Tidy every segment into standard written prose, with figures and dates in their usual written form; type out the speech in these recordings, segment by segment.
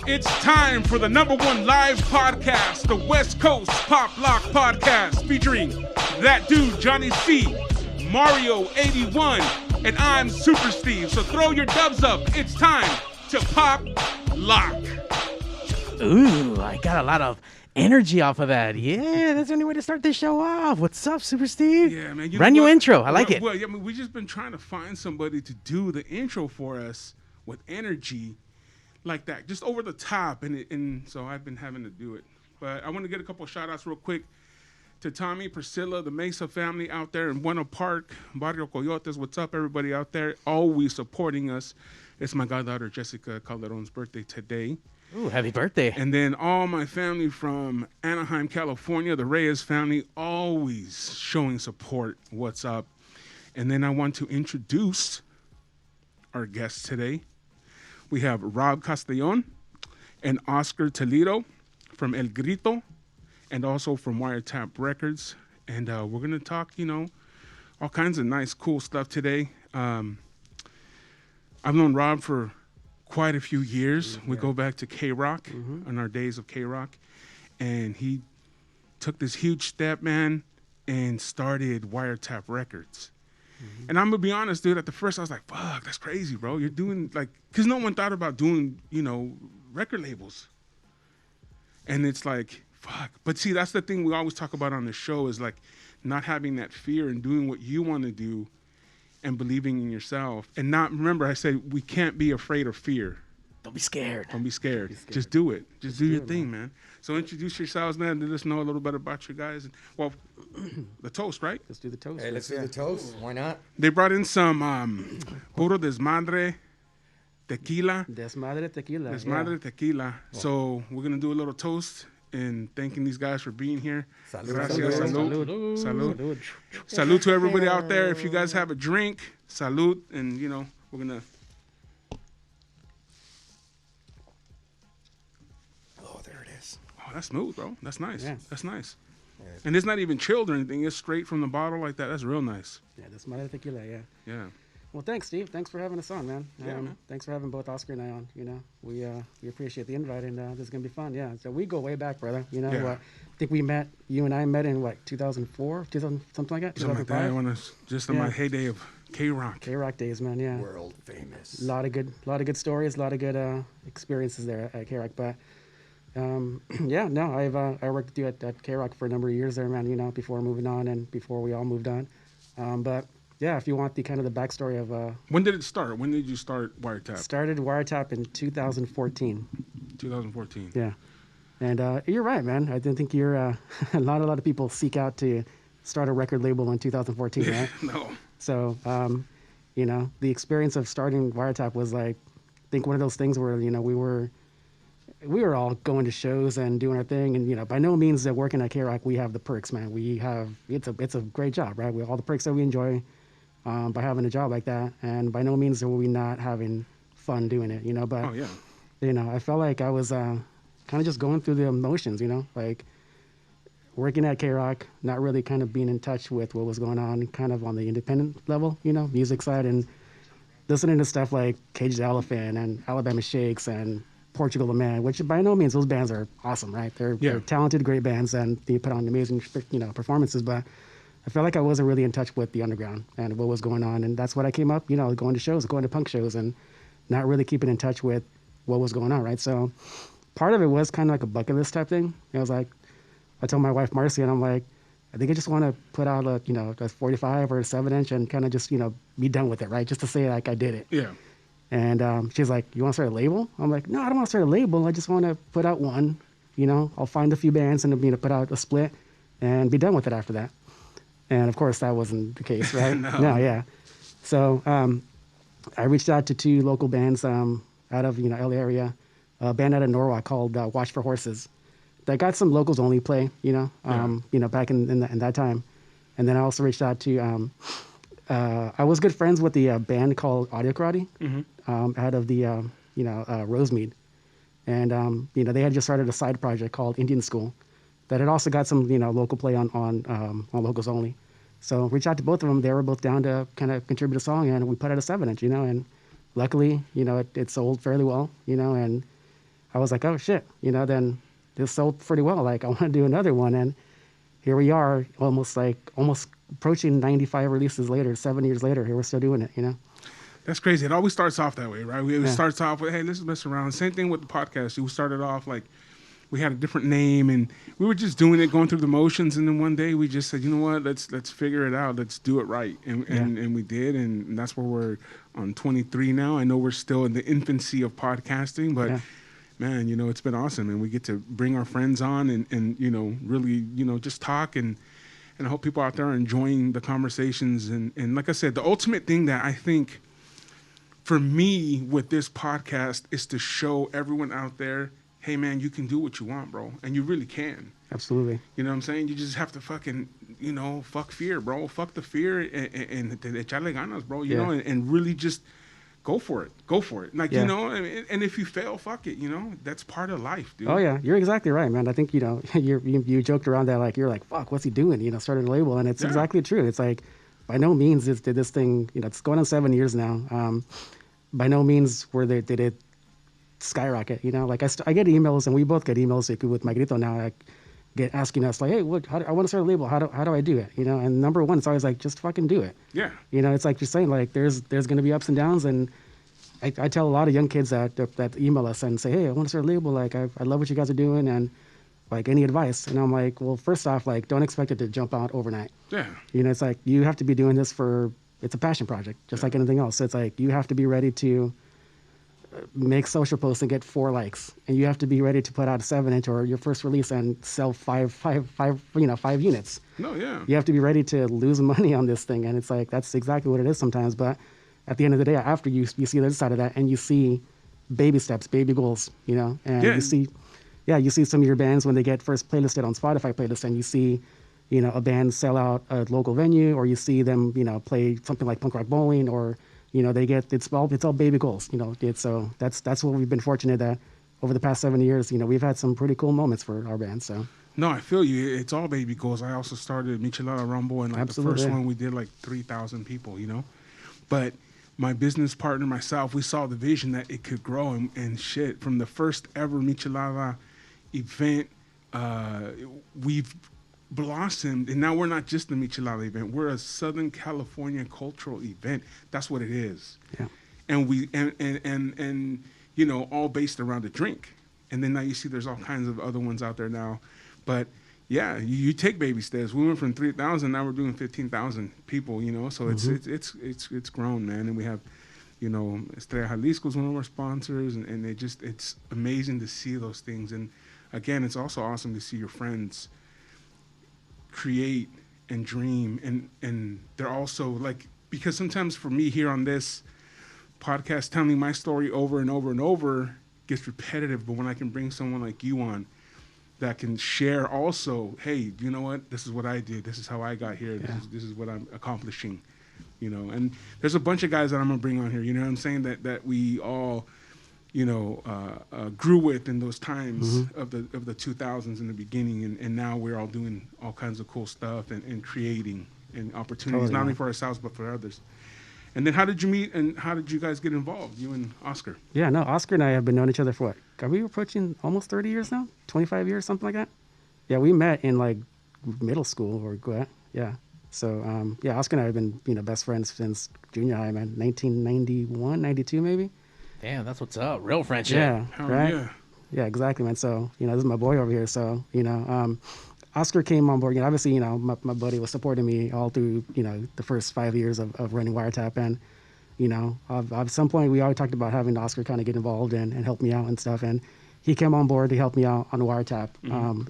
It's time for the #1 live podcast, the West Coast Poplock Podcast, featuring that dude, Johnny C, Mario 81, and I'm Super Steve. So throw your dubs up. It's time to pop lock. Ooh, I got a lot of energy off of that. Yeah, that's the only way to start this show off. What's up, Super Steve? Yeah, man. Brand new intro. I like it. Well, yeah, I mean, we've just been trying to find somebody to do the intro for us with energy like that, just over the top. And so I've been having to do it. But I want to get a couple of shout outs real quick to Tommy, Priscilla, the Mesa family out there in Buena Park, Barrio Coyotes. What's up, everybody out there? Always supporting us. It's my goddaughter, Jessica Calderon's birthday today. Ooh, happy birthday. And then all my family from Anaheim, California, the Reyes family, always showing support. What's up? And then I want to introduce our guests today. We have Rob Castellon and Oscar Toledo from El Grito and also from Wiretap Records. And we're going to talk, all kinds of nice, cool stuff today. I've known Rob for quite a few years. We go back to K-Rock on our days of K-Rock. And he took this huge step, man, and started Wiretap Records. And I'm going to be honest, dude, at the first I was like, fuck, that's crazy, bro. You're doing because no one thought about doing, record labels. And it's like, fuck. But see, that's the thing we always talk about on the show is like not having that fear and doing what you want to do and believing in yourself. And remember I said we can't be afraid of fear. Don't be scared. Don't be scared. Just do it. Just do your thing, man. So introduce yourselves, man. Let us know a little bit about you guys. Well, the toast, right? Let's do the toast. Hey, let's do the toast. Why not? They brought in some puro desmadre tequila. Desmadre tequila. Desmadre tequila. So we're going to do a little toast and thanking these guys for being here. Salud. Gracias. Salud. Salud. Salud. Salud to everybody out there. If you guys have a drink, salud. And, we're going to... That's smooth, bro. That's nice. Yeah. That's nice. Yeah. And it's not even chilled or anything. It's straight from the bottle like that. That's real nice. Yeah, that's my tequila, yeah. Yeah. Well, thanks, Steve. Thanks for having us on, man. Yeah, man. Thanks for having both Oscar and I on. We appreciate the invite, and this is going to be fun, yeah. So we go way back, brother. Yeah. I think you and I met in, 2004, 2000, something like that? Something like that. I want to, just in my heyday of K-Rock. K-Rock days, man, yeah. World famous. A lot of good stories, a lot of good experiences there at K-Rock, but... I worked with you at K-Rock for a number of years there, man, before moving on and before we all moved on. But yeah, if you want the backstory of... when did it start? When did you start Wiretap? Started Wiretap in 2014. 2014. Yeah. And you're right, man. I didn't think you're... a lot of people seek out to start a record label in 2014, right? No. So, the experience of starting Wiretap was I think one of those things where, we were all going to shows and doing our thing, and by no means that working at K-Rock we have the perks, man. We have it's a great job, right? We have all the perks that we enjoy by having a job like that, and by no means are we not having fun doing it, But oh yeah, I felt like I was kind of just going through the emotions, like working at K-Rock, not really kind of being in touch with what was going on, kind of on the independent level, music side, and listening to stuff like Caged Elephant and Alabama Shakes and Portugal the Man, which by no means those bands are awesome, right? They're talented, great bands, and they put on amazing, performances. But I felt like I wasn't really in touch with the underground and what was going on, and that's what I came up, going to shows, going to punk shows, and not really keeping in touch with what was going on, right? So part of it was kind of like a bucket list type thing. I was like, I told my wife Marcy, and I'm like, I think I just want to put out a 45 or a 7-inch and kind of just be done with it, right? Just to say like I did it. Yeah. And she's like, you want to start a label? I'm like, no, I don't want to start a label. I just want to put out one. I'll find a few bands and put out a split and be done with it after that. And of course, that wasn't the case, right? No, yeah. So I reached out to 2 local bands out of LA area, a band out of Norwalk called Watch for Horses. That got some locals only play, back in that time. And then I also reached out to. I was good friends with the band called Audio Karate out of the, Rosemead. And, they had just started a side project called Indian School that had also got some, local play on locals only. So reached out to both of them. They were both down to kind of contribute a song, and we put out a 7-inch, and luckily, it sold fairly well, and I was like, oh shit, then this sold pretty well. Like I want to do another one. And here we are almost approaching 95 releases later, 7 years later, here we're still doing it. That's crazy. It always starts off that way, right? It starts off with, hey, let's mess around. Same thing with the podcast. We started off like we had a different name and we were just doing it, going through the motions. And then one day we just said, you know what, let's figure it out. Let's do it right. And we did. And that's where we're on 23 now. I know we're still in the infancy of podcasting, but man, it's been awesome. And we get to bring our friends on and really, just talk. And I hope people out there are enjoying the conversations. And like I said, the ultimate thing that I think for me with this podcast is to show everyone out there, hey man, you can do what you want, bro. And you really can. Absolutely. You know what I'm saying? You just have to fucking, fuck fear, bro. Fuck the fear and echarle ganas, bro. You know, and really just go for it. Go for it. Like, and if you fail, fuck it, that's part of life, dude. Oh yeah, you're exactly right, man. I think, you joked around that, like, you're like, fuck, what's he doing? Started a label. And it's exactly true. It's like, by no means did this thing, it's going on 7 years now. By no means did it skyrocket, like I get emails, and we both get emails with My Grito now, like, asking us like, hey, look, I want to start a label. How do I do it? And number one, it's always like, just fucking do it. Yeah. It's like you're saying, like, there's going to be ups and downs. And I tell a lot of young kids that email us and say, hey, I want to start a label. Like, I love what you guys are doing. And like, any advice? And I'm like, well, first off, like, don't expect it to jump out overnight. Yeah. It's like, you have to be doing this it's a passion project, just like anything else. So it's like, you have to be ready to make social posts and get 4 likes, and you have to be ready to put out a 7-inch or your first release and sell 5 units. No, yeah. You have to be ready to lose money on this thing, and it's like, that's exactly what it is sometimes. But at the end of the day, after you see the other side of that, and you see baby steps, baby goals, and you see some of your bands when they get first playlisted on Spotify playlist, and you see a band sell out a local venue, or you see them play something like Punk Rock Bowling, or they get, it's all baby goals, so that's what we've been fortunate that over the past 7 years, we've had some pretty cool moments for our band. So no, I feel you. It's all baby goals. I also started Michelada Rumble, and like the first one we did like 3,000 people, but my business partner, myself, we saw the vision that it could grow, and shit, from the first ever Michelada event, we've blossomed, and now we're not just the Michelada event, we're a Southern California cultural event. That's what it is. Yeah. And we and all based around a drink. And then now you see there's all kinds of other ones out there now. But yeah, you take baby steps. We went from 3,000, now we're doing 15,000 people, so it's grown, man. And we have Estrella Jalisco is one of our sponsors, and it's amazing to see those things. And again, it's also awesome to see your friends create and dream, and they're also like, because sometimes for me here on this podcast, telling my story over and over and over gets repetitive, but when I can bring someone like you on that can share also, hey, you know what, this is what I did, this is how I got here, this is what I'm accomplishing, and there's a bunch of guys that I'm gonna bring on here, what I'm saying, that we all grew with in those times of the 2000s in the beginning, and now we're all doing all kinds of cool stuff and creating and opportunities, not only for ourselves but for others. And then how did you meet, and how did you guys get involved, you and Oscar? Yeah, no, Oscar and I have been knowing each other for what? Are we approaching almost 30 years now? 25 years, something like that? Yeah, we met in like middle school or what? Yeah. So, Oscar and I have been, best friends since junior high, man. 1991, 92 maybe? Damn, that's what's up. Real friendship. Yeah, Hell right? yeah. Yeah, exactly, man. So, this is my boy over here. So, Oscar came on board. Obviously, my buddy was supporting me all through, the first 5 years of running Wiretap. And, at some point, we always talked about having Oscar kind of get involved and help me out and stuff. And he came on board to help me out on Wiretap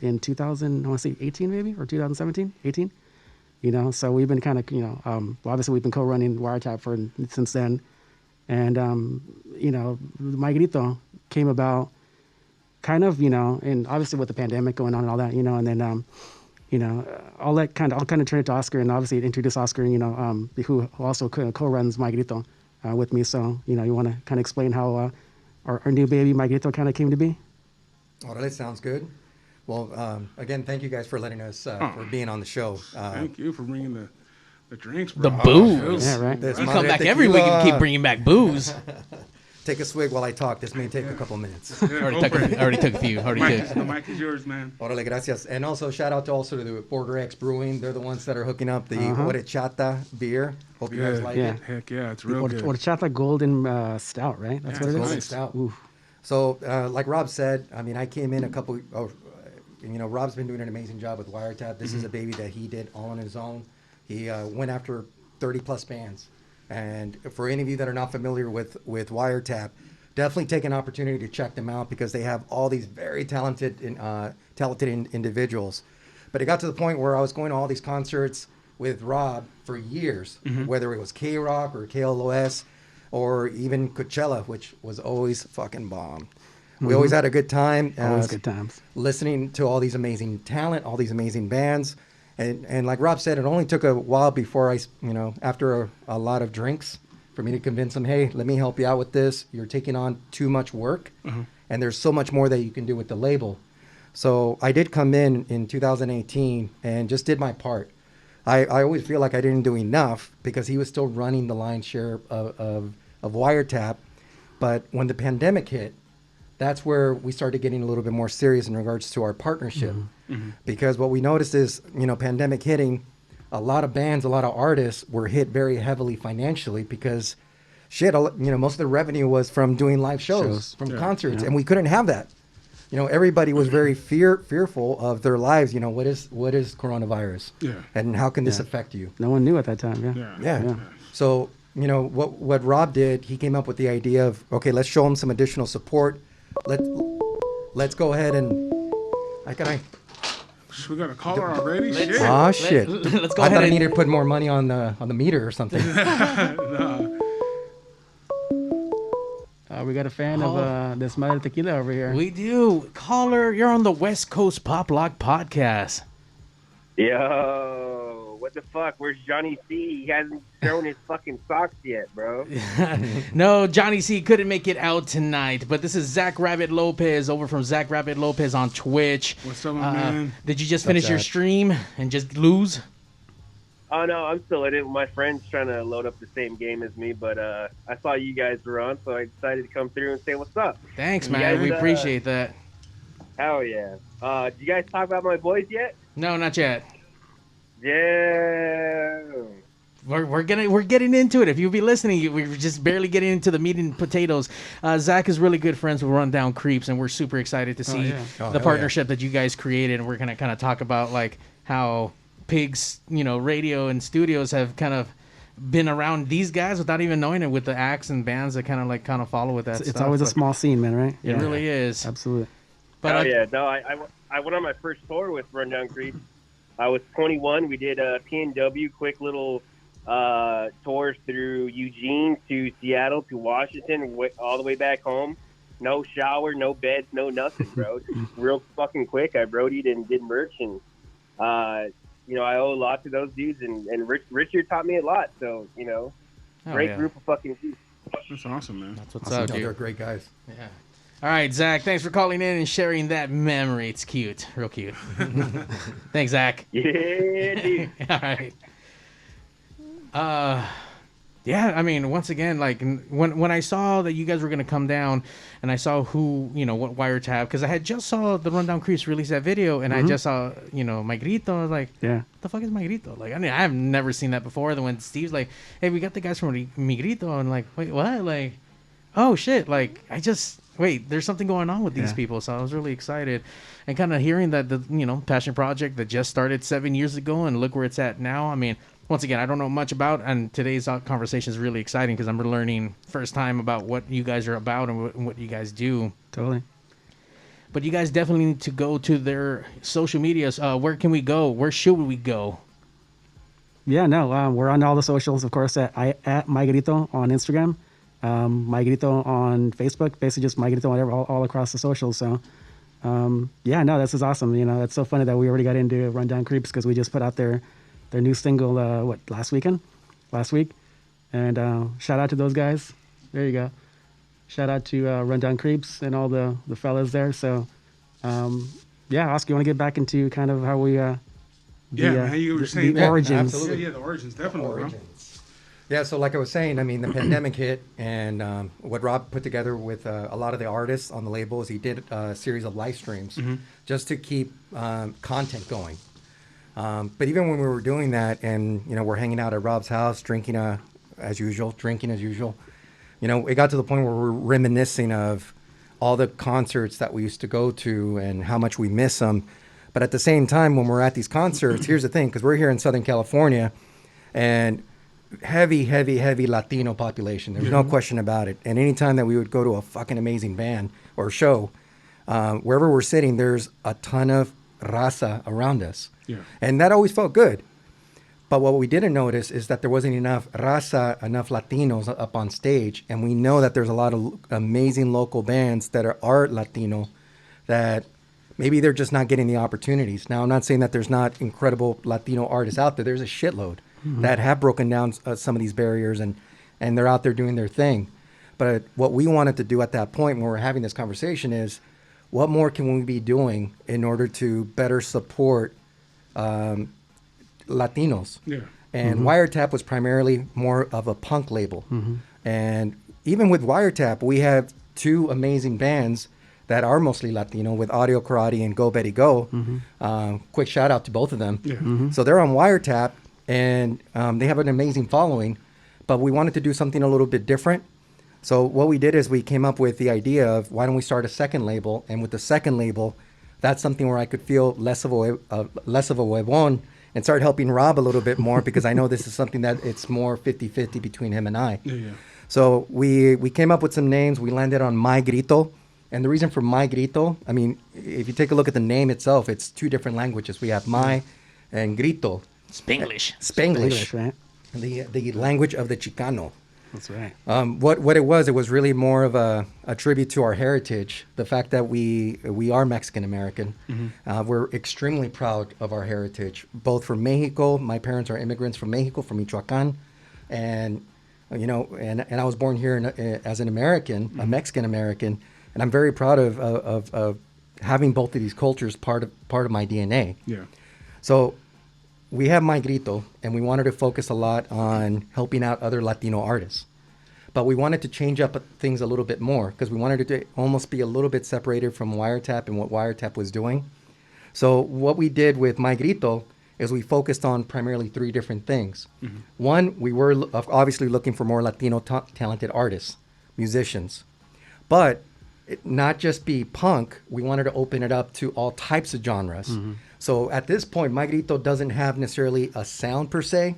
in 2000, I want to say 18 maybe, or 2017, 18. So we've been kind of, obviously we've been co-running Wiretap since then. And, My Grito came about kind of, and obviously with the pandemic going on and all that, and then, I'll kind of turn it to Oscar, and obviously introduce Oscar, who also co-runs My Grito with me. So, you want to kind of explain how our new baby, My Grito, kind of came to be? Oh, that sounds good. Well, again, thank you guys for letting us, for being on the show. Thank you for bringing the drinks, bro. The booze. Yeah, right. You come back every week and keep bringing back booze. take a swig while I talk. This may take a couple minutes. Yeah, already took a few. The mic is yours, man. Orale, gracias. And also shout out to also the Border X Brewing. They're the ones that are hooking up the Horchata beer. Hope you guys like it. Heck yeah, it's real good. Horchata Golden Stout, right? That's what it is. Golden Stout. Oof. So, like Rob said, I mean, I came in Rob's been doing an amazing job with Wiretap. This is a baby that he did all on his own. He went after 30 plus bands. And for any of you that are not familiar with Wiretap, definitely take an opportunity to check them out because they have all these very talented individuals. But it got to the point where I was going to all these concerts with Rob for years, whether it was K-Rock or KLOS or even Coachella, which was always fucking bomb. We always had a good time. Always good times. Listening to all these amazing talent, all these amazing bands. And like Rob said, it only took a while before after a lot of drinks for me to convince him, hey, let me help you out with this. You're taking on too much work. And there's so much more that you can do with the label. So I did come in 2018 and just did my part. I always feel like I didn't do enough because he was still running the lion's share of Wiretap. But when the pandemic hit, that's where we started getting a little bit more serious in regards to our partnership. Because what we noticed is, pandemic hitting, a lot of bands, a lot of artists were hit very heavily financially because most of the revenue was from doing live shows. From concerts. And we couldn't have that. Everybody was very fearful of their lives. What is coronavirus? And how can this affect you? No one knew at that time. Yeah. So, what Rob did, he came up with the idea of, okay, let's show him some additional support. Let's go ahead and we got a caller already. Shit. Let's go I ahead. thought I needed to put more money on the meter or something. We got a fan of this Madre Tequila over here. We do. Caller, you're on the West Coast Poplock Podcast. Yo, what the fuck? Where's Johnny C? He hasn't thrown his fucking socks yet, bro. No, Johnny C couldn't make it out tonight, but this is Zach Rabbit Lopez over from Zach Rabbit Lopez on Twitch. What's up, my man? Did you just finish your stream and just lose? Oh, no, I'm still in it. My friend's trying to load up the same game as me, but I saw you guys were on, so I decided to come through and say what's up. Thanks, man. We appreciate that. Hell yeah. Did you guys talk about my boys yet? No, not yet. Yeah. We're getting into it. If you'll be listening, we're just barely getting into the meat and potatoes. Zach is really good friends with Rundown Creeps, and we're super excited to see the partnership that you guys created. And we're gonna kind of talk about like how Pigs, radio and studios have kind of been around these guys without even knowing it, with the acts and bands that kind of follow with that. It's always a small scene, man, right? It really is. Absolutely. But No, I went on my first tour with Rundown Creeps. I was 21. We did a PNW, quick little tours through Eugene to Seattle to Washington, all the way back home. No shower, no beds, no nothing, bro. Real fucking quick. I roadied and did merch, and I owe a lot to those dudes, and Richard taught me a lot. So great group of fucking dudes. That's awesome, man. That's what's up, dude. They're great guys. Yeah. All right, Zach, thanks for calling in and sharing that memory. It's cute. Real cute. Thanks, Zach. Yeah, dude. All right. Yeah, I mean, once again, like when I saw that you guys were going to come down and I saw what Wiretap, because I had just saw the Rundown Creeps release that video and I just saw, My Grito. I was like, what the fuck is My Grito? Like, I mean, I've never seen that before. Then when Steve's like, hey, we got the guys from My Grito. And like, wait, what? Like, oh shit. Like, wait, there's something going on with these people. So I was really excited. And kind of hearing that the, passion project that just started 7 years ago and look where it's at now. I mean, once again, I don't know much about, and today's conversation is really exciting because I'm learning first time about what you guys are about and what you guys do. Totally. But you guys definitely need to go to their social medias. Where can we go? Where should we go? Yeah, no, we're on all the socials, of course, at My Grito on Instagram, My Grito on Facebook, basically just My Grito, whatever, all across the socials. So, this is awesome. It's so funny that we already got into Rundown Creeps because we just put out their new single, last week. And shout out to those guys. There you go. Shout out to Rundown Creeps and all the fellas there. So, Oscar, you want to get back into kind of how we... how you were saying the that. origins. Absolutely. Yeah, the origins, definitely. Yeah, so like I was saying, I mean, the pandemic hit, and what Rob put together with a lot of the artists on the label is he did a series of live streams just to keep content going. But even when we were doing that, and we're hanging out at Rob's house, drinking as usual, it got to the point where we're reminiscing of all the concerts that we used to go to and how much we miss them. But at the same time, when we're at these concerts, here's the thing, because we're here in Southern California, and heavy Latino population. There's no question about it. And anytime that we would go to a fucking amazing band or show, wherever we're sitting, there's a ton of raza around us. Yeah. And that always felt good. But what we didn't notice is that there wasn't enough raza, enough Latinos up on stage. And we know that there's a lot of amazing local bands that are Latino that maybe they're just not getting the opportunities. Now, I'm not saying that there's not incredible Latino artists out there. There's a shitload that have broken down some of these barriers, and they're out there doing their thing. But what we wanted to do at that point when we're having this conversation is, what more can we be doing in order to better support Latinos? Yeah. And Wiretap was primarily more of a punk label. And even with Wiretap, we have two amazing bands that are mostly Latino with Audio Karate and Go Betty Go. Quick shout out to both of them. Yeah. So they're on Wiretap, and they have an amazing following, but we wanted to do something a little bit different. So what we did is we came up with the idea of, why don't we start a second label? And with the second label, that's something where I could feel less of a huevon and start helping Rob a little bit more, because I know this is something that it's more 50-50 between him and I. Yeah. So we came up with some names. We landed on My Grito. And the reason for My Grito, I mean, if you take a look at the name itself, it's two different languages. We have My and Grito. Spanglish, right? The language of the Chicano. That's right. What it was really more of a tribute to our heritage. The fact that we are Mexican American. We're extremely proud of our heritage, both from Mexico. My parents are immigrants from Mexico, from Michoacan, and I was born here as an American, a Mexican American, and I'm very proud of having both of these cultures part of my DNA. Yeah. So we have My Grito, and we wanted to focus a lot on helping out other Latino artists. But we wanted to change up things a little bit more, because we wanted to almost be a little bit separated from Wiretap and what Wiretap was doing. So what we did with My Grito is we focused on primarily three different things. One, we were obviously looking for more Latino talented artists, musicians. But not just be punk, we wanted to open it up to all types of genres. So at this point, My Grito doesn't have necessarily a sound per se.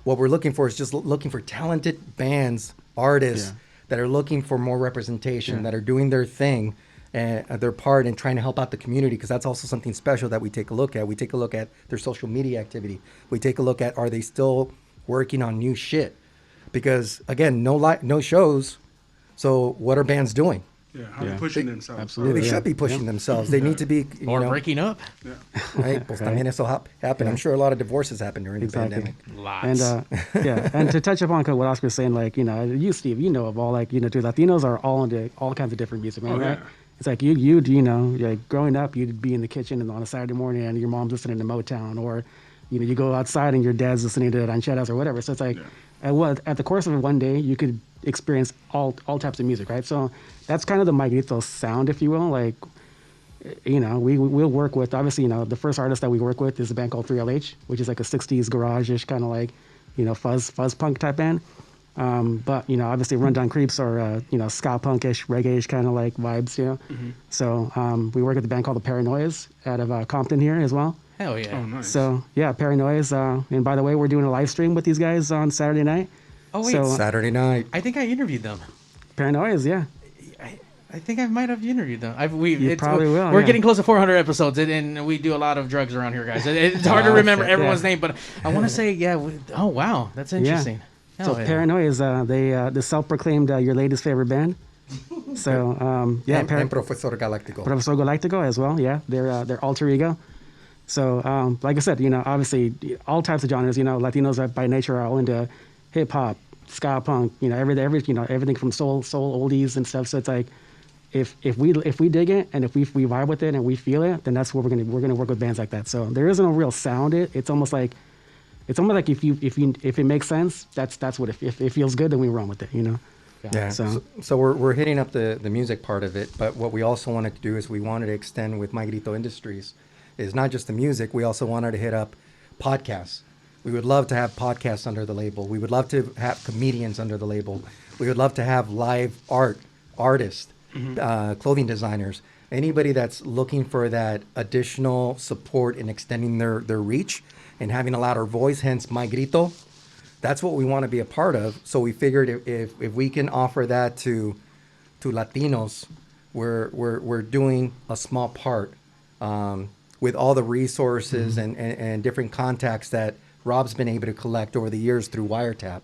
What we're looking for is just looking for talented bands, artists that are looking for more representation, that are doing their thing and their part in trying to help out the community, because that's also something special that we take a look at. We take a look at their social media activity. We take a look at, are they still working on new shit? Because again, no shows. So what are bands doing? Yeah, how they're pushing themselves. Absolutely. They should be pushing themselves. They need to be, Or breaking up. right? Pues también eso happened. I'm sure a lot of divorces happened during the pandemic. Lots. And and to touch upon what Oscar's saying, like, you, Steve, of all, like, dude, Latinos are all into all kinds of different music, man, right? Yeah. It's like you like growing up, you'd be in the kitchen on a Saturday morning and your mom's listening to Motown, or you go outside and your dad's listening to rancheras or whatever. So it's like at the course of one day, you could experience all types of music, right? So that's kind of the My Grito sound, if you will. Like, we'll work with, obviously, the first artist that we work with is a band called 3LH, which is like a 60s garage-ish kind of like, fuzz punk type band. But obviously Rundown Creeps are ska punkish, reggae-ish kind of like vibes, So we work at the band called the Paranoias out of Compton here as well. Hell yeah. Oh, nice. So yeah, Paranoias. And by the way, we're doing a live stream with these guys on Saturday night. Oh wait, So, Saturday night. I think I interviewed them. Paranoias, yeah. I think I might have interviewed them. Probably will. We're getting close to 400 episodes, and we do a lot of drugs around here, guys. It's hard to remember everyone's name, but I want to say, oh wow, that's interesting. So Paranoias, the self-proclaimed your latest favorite band. So And Profesor Galactico. Profesor Galactico as well. Yeah, their alter ego. So like I said, obviously all types of genres. Latinos by nature are all into hip hop, ska punk. Everything from soul oldies and stuff. So it's like, if we dig it and if we vibe with it and we feel it, then that's what we're gonna work with bands like that. So there isn't a real sound. It's almost like it's almost like if it makes sense, that's what if it feels good, then we run with it, you know. Yeah. So we're hitting up the music part of it, but what we also wanted to do is we wanted to extend with My Grito Industries is not just the music. We also wanted to hit up podcasts. We would love to have podcasts under the label. We would love to have comedians under the label. We would love to have live artists, clothing designers, anybody that's looking for that additional support in extending their reach and having a louder voice, hence My Grito. That's what we want to be a part of. So we figured if we can offer that to Latinos, we're doing a small part with all the resources and different contacts that Rob's been able to collect over the years through Wiretap.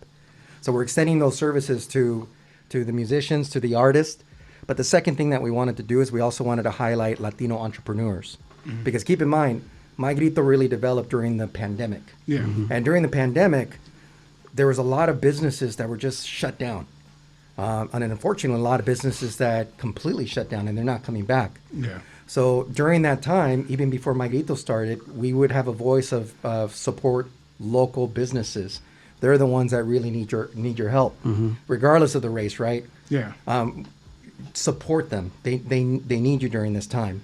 So we're extending those services to the musicians, to the artists. But the second thing that we wanted to do is we also wanted to highlight Latino entrepreneurs. Because keep in mind, My Grito really developed during the pandemic. Yeah. And during the pandemic, there was a lot of businesses that were just shut down. And unfortunately, a lot of businesses that completely shut down and they're not coming back. Yeah. So during that time, even before My Grito started, we would have a voice of support local businesses. They're the ones that really need your help, regardless of the race, right? Yeah. Support them. They need you during this time.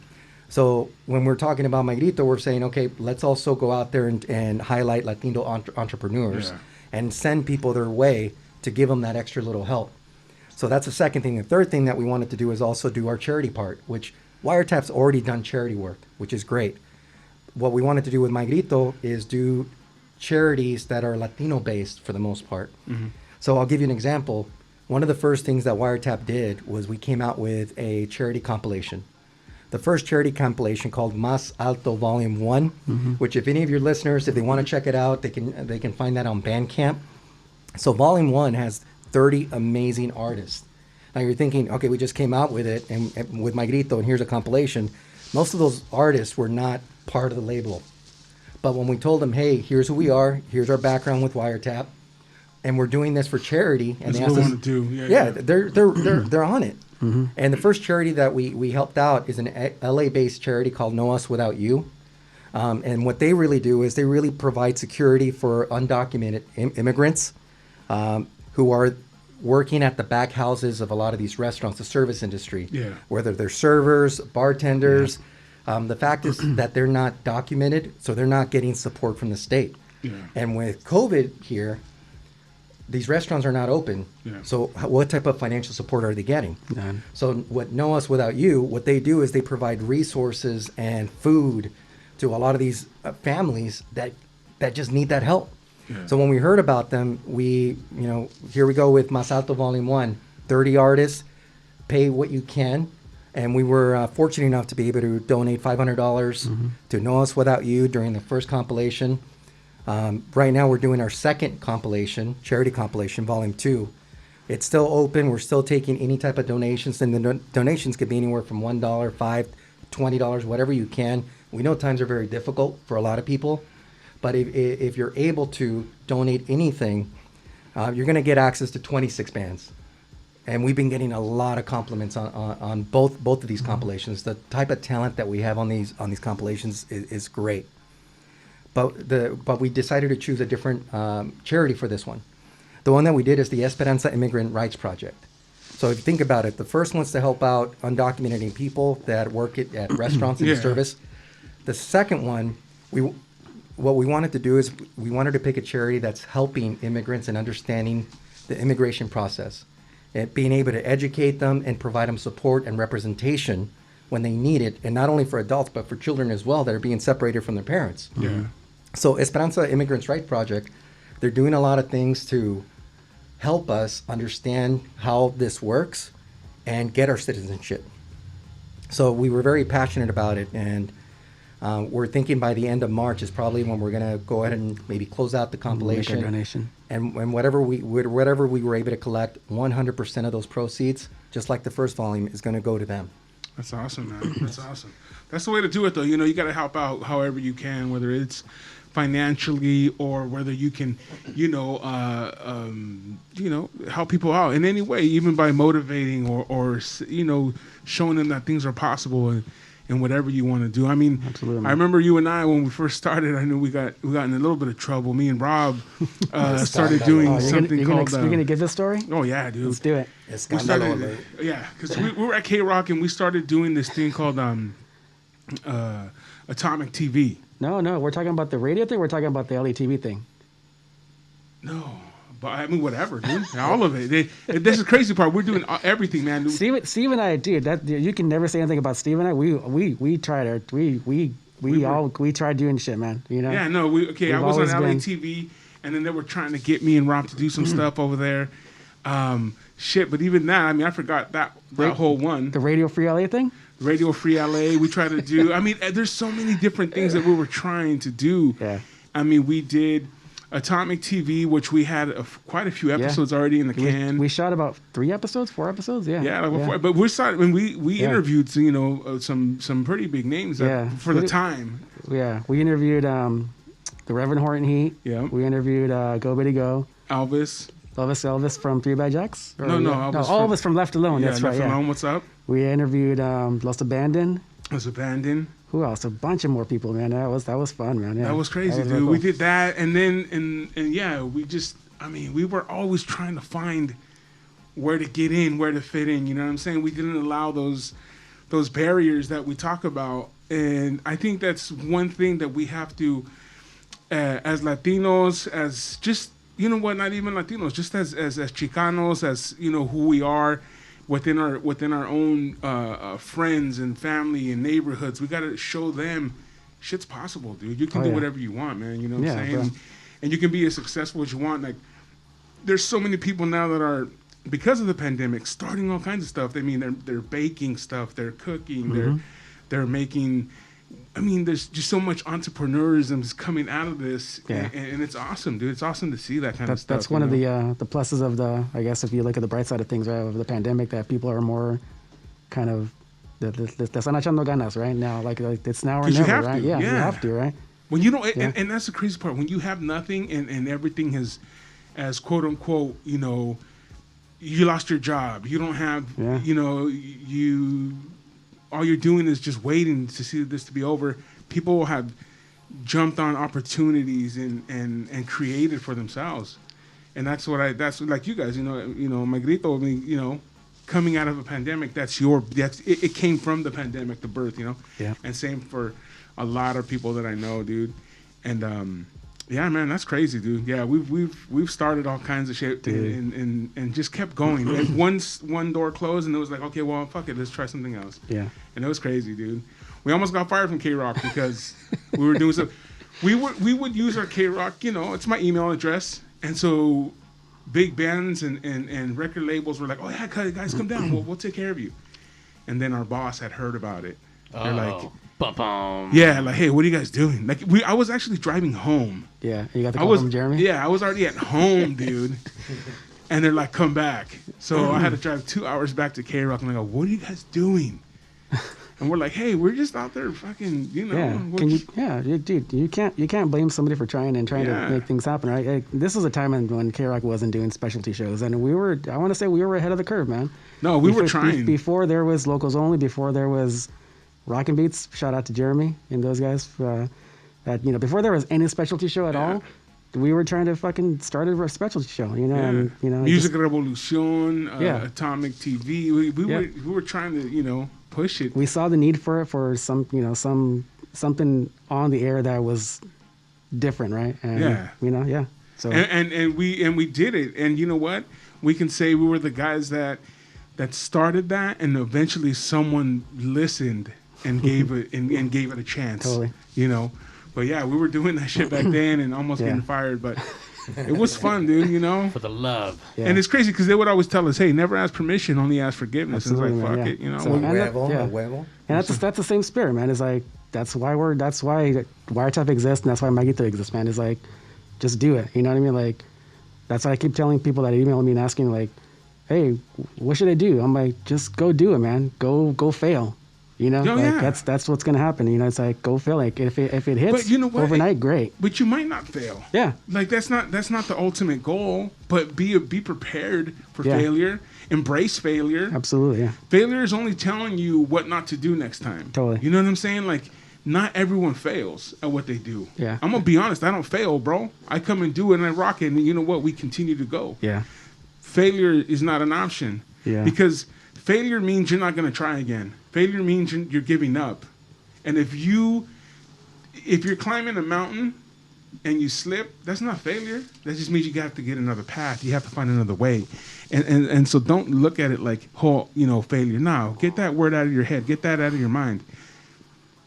So when we're talking about My Grito, we're saying, okay, let's also go out there and highlight Latino entrepreneurs. Yeah. And send people their way to give them that extra little help. So that's the second thing. The third thing that we wanted to do is also do our charity part, which Wiretap's already done charity work, which is great. What we wanted to do with My Grito is do charities that are Latino-based for the most part. So I'll give you an example. One of the first things that Wiretap did was we came out with a charity compilation. The first charity compilation called Más Alto Volume 1, which if any of your listeners, if they want to check it out, they can find that on Bandcamp. So Volume 1 has 30 amazing artists. Now you're thinking, okay, we just came out with it and with My Grito and here's a compilation. Most of those artists were not part of the label. But when we told them, hey, here's who we are, here's our background with Wiretap, and we're doing this for charity, and That's they what asked we us, want to do. they're on it. And the first charity that we helped out is an LA-based charity called Know Us Without You. And what they really do is they really provide security for undocumented immigrants who are working at the back houses of a lot of these restaurants, the service industry. Yeah. Whether they're servers, bartenders. The fact is that they're not documented, so they're not getting support from the state. Yeah. And with COVID here, these restaurants are not open. Yeah. So what type of financial support are they getting? None. So what Know Us Without You, what they do is they provide resources and food to a lot of these families that just need that help. Yeah. So when we heard about them, here we go with Más Alto Volume 1, 30 artists, pay what you can. And we were fortunate enough to be able to donate $500 to Know Us Without You during the first compilation. Right now we're doing our second compilation, charity compilation, Volume 2. It's still open. We're still taking any type of donations, and the donations could be anywhere from $1, $5, $20, whatever you can. We know times are very difficult for a lot of people, but if you're able to donate anything, you're going to get access to 26 bands. And we've been getting a lot of compliments on both of these compilations. The type of talent that we have on these compilations is great. But we decided to choose a different charity for this one. The one that we did is the Esperanza Immigrant Rights Project. So if you think about it, the first one's to help out undocumented people that work at restaurants and service. The second one, what we wanted to do is we wanted to pick a charity that's helping immigrants and understanding the immigration process, and being able to educate them and provide them support and representation when they need it, and not only for adults but for children as well that are being separated from their parents. Yeah. So Esperanza Immigrants Rights Project, they're doing a lot of things to help us understand how this works and get our citizenship. So we were very passionate about it, and we're thinking by the end of March is probably when we're going to go ahead and maybe close out the compilation. Make a donation. And whatever we were able to collect, 100% of those proceeds, just like the first volume, is going to go to them. That's awesome, man. That's awesome. That's the way to do it, though. You got to help out however you can, whether it's financially or whether you can, help people out in any way, even by motivating or showing them that things are possible. in whatever you want to do. I mean, Absolutely. I remember you and I when we first started. I knew we got in a little bit of trouble. Me and Rob started doing something called. You're gonna give this story? Oh yeah, dude. Let's do it. We started, yeah, because we were at K Rock and we started doing this thing called Atomic TV. No, we're talking about the radio thing. We're talking about the LATV thing. No, but I mean, whatever, dude. All of it. This is the crazy part. We're doing everything, man. Steve and I, dude. That you can never say anything about Steve and I. We tried we tried doing shit, man. You know. Yeah, no. I was on LATV, and then they were trying to get me and Rob to do some stuff over there. Shit, but even that, I mean, I forgot that whole one. The Radio Free LA thing. Radio Free LA. We tried to do. I mean, there's so many different things that we were trying to do. Yeah. I mean, we did Atomic TV, which we had quite a few episodes already in the can. We shot about 4 episodes. Yeah. Yeah, but we started when we interviewed, some pretty big names for the time. Yeah, we interviewed the Reverend Horton Heat. Yeah. We interviewed Go Biddy Go. Elvis from Three Bad Jacks. Elvis from Left Alone. Yeah, that's Left right. Alone. What's up? We interviewed Los Abandoned. Who else? A bunch of more people, man. That was fun, man. Yeah. That was crazy, dude. Cool. We did that, and then and yeah, we were always trying to find where to get in, where to fit in. You know what I'm saying? We didn't allow those barriers that we talk about, and I think that's one thing that we have to, as Latinos, as just not even Latinos, just as Chicanos, as who we are. Within our own friends and family and neighborhoods, we got to show them shit's possible, dude. You can do whatever you want, man. You know what I'm saying? And you can be as successful as you want. Like, there's so many people now that are, because of the pandemic, starting all kinds of stuff. I mean, they're baking stuff, they're cooking, they're making. I mean, there's just so much entrepreneurism is coming out of this, and it's awesome, dude. It's awesome to see that kind of stuff. That's one of the pluses of I guess if you look at the bright side of things, right, of the pandemic, that people are more kind of te están echando ganas right now, like it's now or never, right? Yeah, you have to, right? When and that's the crazy part. When you have nothing and everything has, as quote unquote, you lost your job, you don't have, all you're doing is just waiting to see this to be over. People have jumped on opportunities and created for themselves, and that's like you guys, My Grito. I mean, coming out of a pandemic, it came from the pandemic, the birth, Yeah. And same for a lot of people that I know, dude. And yeah, man, that's crazy, dude. Yeah, we've started all kinds of shit and just kept going. And once one door closed, and it was like, okay, well, fuck it, let's try something else. Yeah. And it was crazy, dude. We almost got fired from K Rock because we were doing stuff. We would use our K Rock, it's my email address, and so big bands and record labels were like, oh yeah, guys, come down, we'll take care of you. And then our boss had heard about it. They're like, yeah, like, hey, what are you guys doing? Like, I was actually driving home. Yeah, you got the call from Jeremy? Yeah, I was already at home, dude. And they're like, come back. So I had to drive 2 hours back to K Rock, and I go, what are you guys doing? And we're like, hey, we're just out there fucking, dude, you can't blame somebody for trying to make things happen, right? This was a time when K Rock wasn't doing specialty shows, and I want to say we were ahead of the curve, man. No, we were trying. Before there was Locals Only, before there was Rockin' Beats, shout out to Jeremy and those guys, before there was any specialty show at all, we were trying to fucking start a specialty show, Music Revolution, Atomic TV. We were trying to, push it. We saw the need for it for something on the air that was different, right? And, So and we did it, and you know what? We can say we were the guys that started that, and eventually someone listened and gave it a chance. Totally. But yeah, we were doing that shit back then and almost getting fired, but it was fun, dude, For the love. Yeah. And it's crazy because they would always tell us, hey, never ask permission, only ask forgiveness. Absolutely, and it's like, man, fuck So, it, And that's the same spirit, man. It's like, that's why Wiretap exists, and that's why My Grito exists, man. It's like, just do it. You know what I mean? Like, that's why I keep telling people that email me and asking, like, hey, what should I do? I'm like, just go do it, man. Go fail. You know, Oh, yeah. that's what's gonna happen. You know, it's like go fail. Like if it hits But you know what? overnight, great. But you might not fail. Yeah, Like that's not the ultimate goal. But be prepared for Yeah. failure. Embrace failure. absolutely. Yeah, Failure is only telling you what not to do next time. Totally. You know what I'm saying? Like, not everyone fails at what they do. Yeah. I'm gonna be honest. I don't fail, bro. I come and do it and I rock it, and you know what? We continue to go. yeah, Failure is not an option. Yeah. Because failure means you're not gonna try again. Failure means you're giving up. And if you're climbing a mountain and you slip, that's not failure. That just means you have to get another path. You have to find another way. And so don't look at it like, oh, failure. No, get that word out of your head. Get that out of your mind.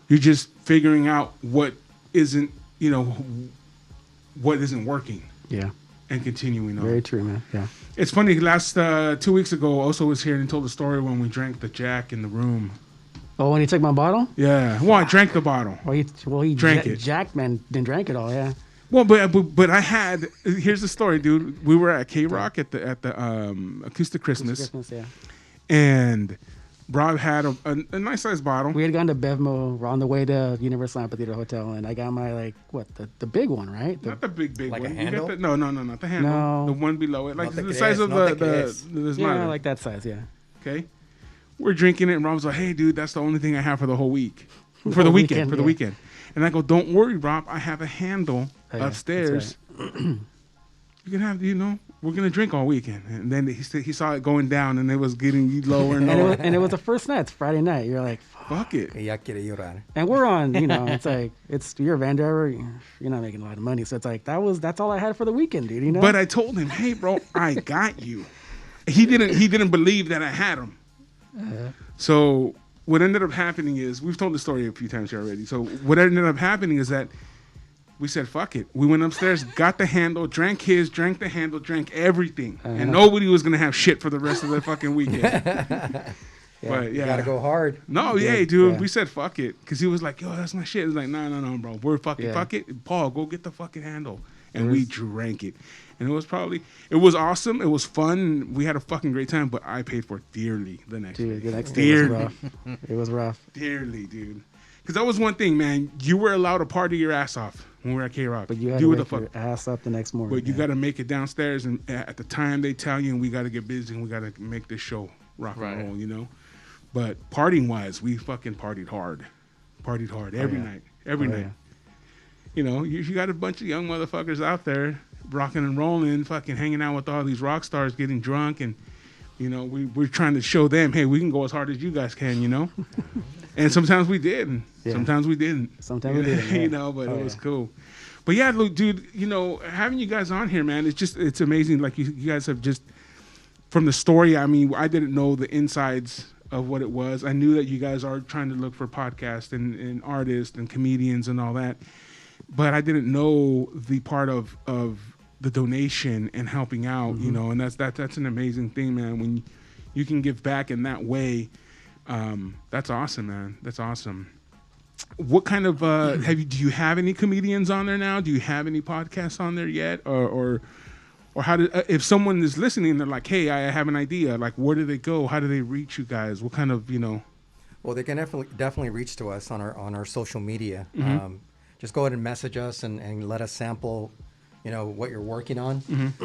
You're just figuring out what isn't working yeah. and continuing on. Very true, man. Yeah. It's funny. Last 2 weeks ago, Oso was here and told the story when we drank the Jack in the room. Oh, when he took my bottle? Yeah. Well, I drank the bottle. Well, he Drank it. Jack, man, didn't drank it all. Yeah. Well, but I had. Here's the story, dude. We were at K Rock at the Acoustic Christmas, Yeah. and Rob had a nice sized bottle. We had gone to Bevmo. We're on the way to Universal Amphitheater Hotel, and I got my the big one, right? Not the big Like a one. You handle? got no, not the handle. No. The one below it, like No the te size crees, of no te the crees. Yeah, like that size. Yeah. Okay. We're drinking it, and Rob's like, "Hey, dude, that's the only thing I have for the whole week, for the whole weekend, weekend, yeah. weekend." And I go, "Don't worry, Rob. I have a handle Oh, yeah, upstairs. You can have, we're gonna drink all weekend." And then he saw it going down, and it was getting lower and lower. And it was the first night. It's Friday night. You're like, Fuck it. Que ya quiere llorar. and we're on. It's like you're a van driver. You're not making a lot of money, so it's like that's all I had for the weekend, dude. But I told him, "Hey, bro, I got you." He didn't believe that I had him. So what ended up happening is, we've told the story a few times here already. So what ended up happening is that we said, fuck it. We went upstairs, got the handle, drank the handle, drank everything. And nobody was going to have shit for the rest of the fucking weekend. But You yeah. gotta go hard. No, yeah, dude. Yeah. We said, fuck it. Because he was like, yo, that's my shit. It was like, no, bro. We're fucking, fuck it. Paul, go get the fucking handle. And we drank it. And it was awesome. It was fun. We had a fucking great time, but I paid for it dearly the next Dude, day. the next day was Dearly. rough. It was rough. Dearly, dude. Because that was one thing, man. You were allowed to party your ass off when we were at K-Rock. But you had Do to what wake the your fuck. ass up the next morning. But you got to make it downstairs, and at the time they tell you, and we got to get busy, and we got to make this show rock Right. and roll, But partying-wise, we fucking partied hard. Partied hard every yeah. night. Every Oh, night. yeah. You got a bunch of young motherfuckers out there rocking and rolling, fucking hanging out with all these rock stars, getting drunk, and we're trying to show them, hey, we can go as hard as you guys can, And sometimes we did, and Yeah. sometimes we didn't. Sometimes we didn't, yeah. But Oh, it was yeah. cool. But yeah, look, dude, having you guys on here, man, it's amazing. Like you guys have just, from the story, I mean, I didn't know the insides of what it was. I knew that you guys are trying to look for podcasts and artists and comedians and all that, but I didn't know the part of the donation and helping out, and that's an amazing thing, man. When you can give back in that way, that's awesome, man. That's awesome. What kind of do you have any comedians on there now? Do you have any podcasts on there yet, or how do if someone is listening, they're like, hey, I have an idea. Like, where do they go? How do they reach you guys? What kind of Well, they can definitely reach to us on our social media. Just go ahead and message us and let us sample, what you're working on.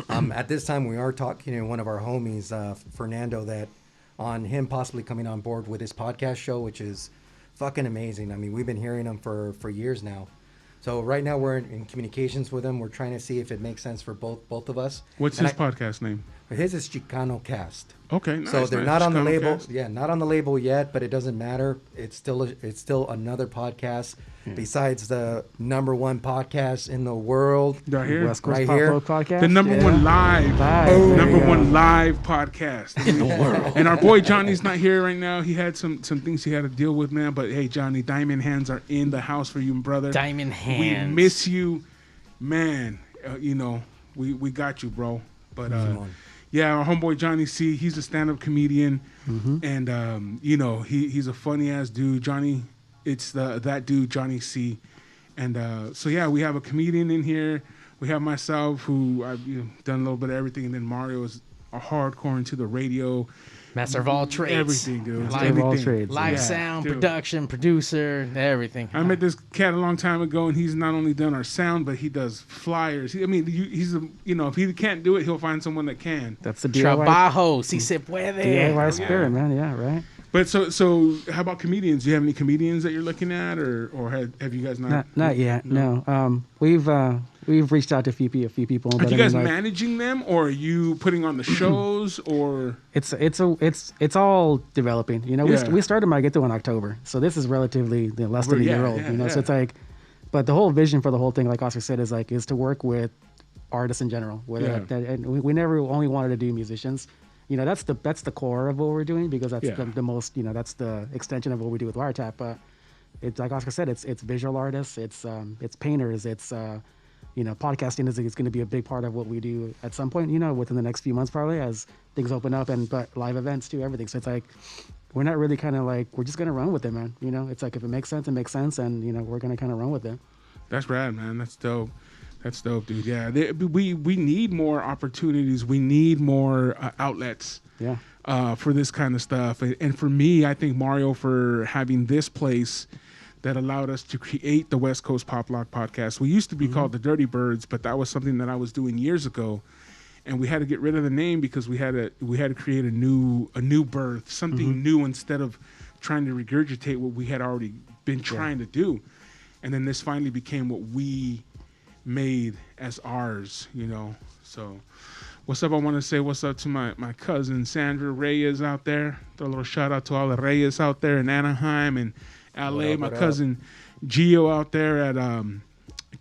At this time, we are talking to one of our homies, Fernando, that on him possibly coming on board with his podcast show, which is fucking amazing. I mean, we've been hearing him for years now. So right now we're in communications with him. We're trying to see if it makes sense for both of us. What's his podcast name? His is Chicano Cast. Okay, nice, So they're nice. not on the Chicano label. Cast. Yeah, not on the label yet, but it doesn't matter. It's still another podcast besides the #1 podcast in the world. Right here. West Coast Right here. Poplock Podcast. The number Yeah. one live, Live. number There you one go. live podcast in the world. And our boy Johnny's not here right now. He had some things he had to deal with, man. But hey, Johnny, Diamond Hands are in the house for you, brother. Diamond Hands. We miss you, man. We got you, bro. But yeah, our homeboy Johnny C. He's a stand-up comedian, and he's a funny ass dude. Johnny, it's that dude Johnny C. And so yeah, we have a comedian in here. We have myself, who I've done a little bit of everything, and then Mario is hardcore into the radio. Master of all trades. Everything, dude. Live of all Everything. trades. Live Yeah, sound, dude. production, producer, everything. I met this cat a long time ago, and he's not only done our sound, but he does flyers. He's if he can't do it, he'll find someone that can. That's the DIY, Trabajo, si se puede. DIY spirit, man. Yeah, right. But so how about comedians? Do you have any comedians that you're looking at, or have you guys not? Not yet. No. We've reached out to a few people. Are but you I guys mean, like, managing them, or are you putting on the shows, or? It's all developing. You know, Yeah. we started My Grito in October, so this is relatively less than a year old. Yeah, You know, yeah. so it's like, but the whole vision for the whole thing, like Oscar said, is to work with artists in general. And we never only wanted to do musicians. You know, that's the core of what we're doing, because that's the most, that's the extension of what we do with Wiretap. But it's like Oscar said, it's visual artists, it's painters, it's podcasting is going to be a big part of what we do at some point, within the next few months, probably, as things open up, but live events too, everything. So it's like, we're not really kind of like, we're just going to run with it, man. It's like, if it makes sense, it makes sense. And, we're going to kind of run with it. That's rad, man. That's dope. That's dope, dude. Yeah, we need more opportunities. We need more outlets. Yeah. For this kind of stuff. And for me, I think Mario for having this place that allowed us to create the West Coast Poplock Podcast. We used to be called the Dirty Birds, but that was something that I was doing years ago, and we had to get rid of the name because we had to create a new birth, something new, instead of trying to regurgitate what we had already been trying to do. And then this finally became what we made as ours, So what's up? I want to say what's up to my cousin Sandra Reyes out there. Throw a little shout out to all the Reyes out there in Anaheim and LA. My cousin Gio out there at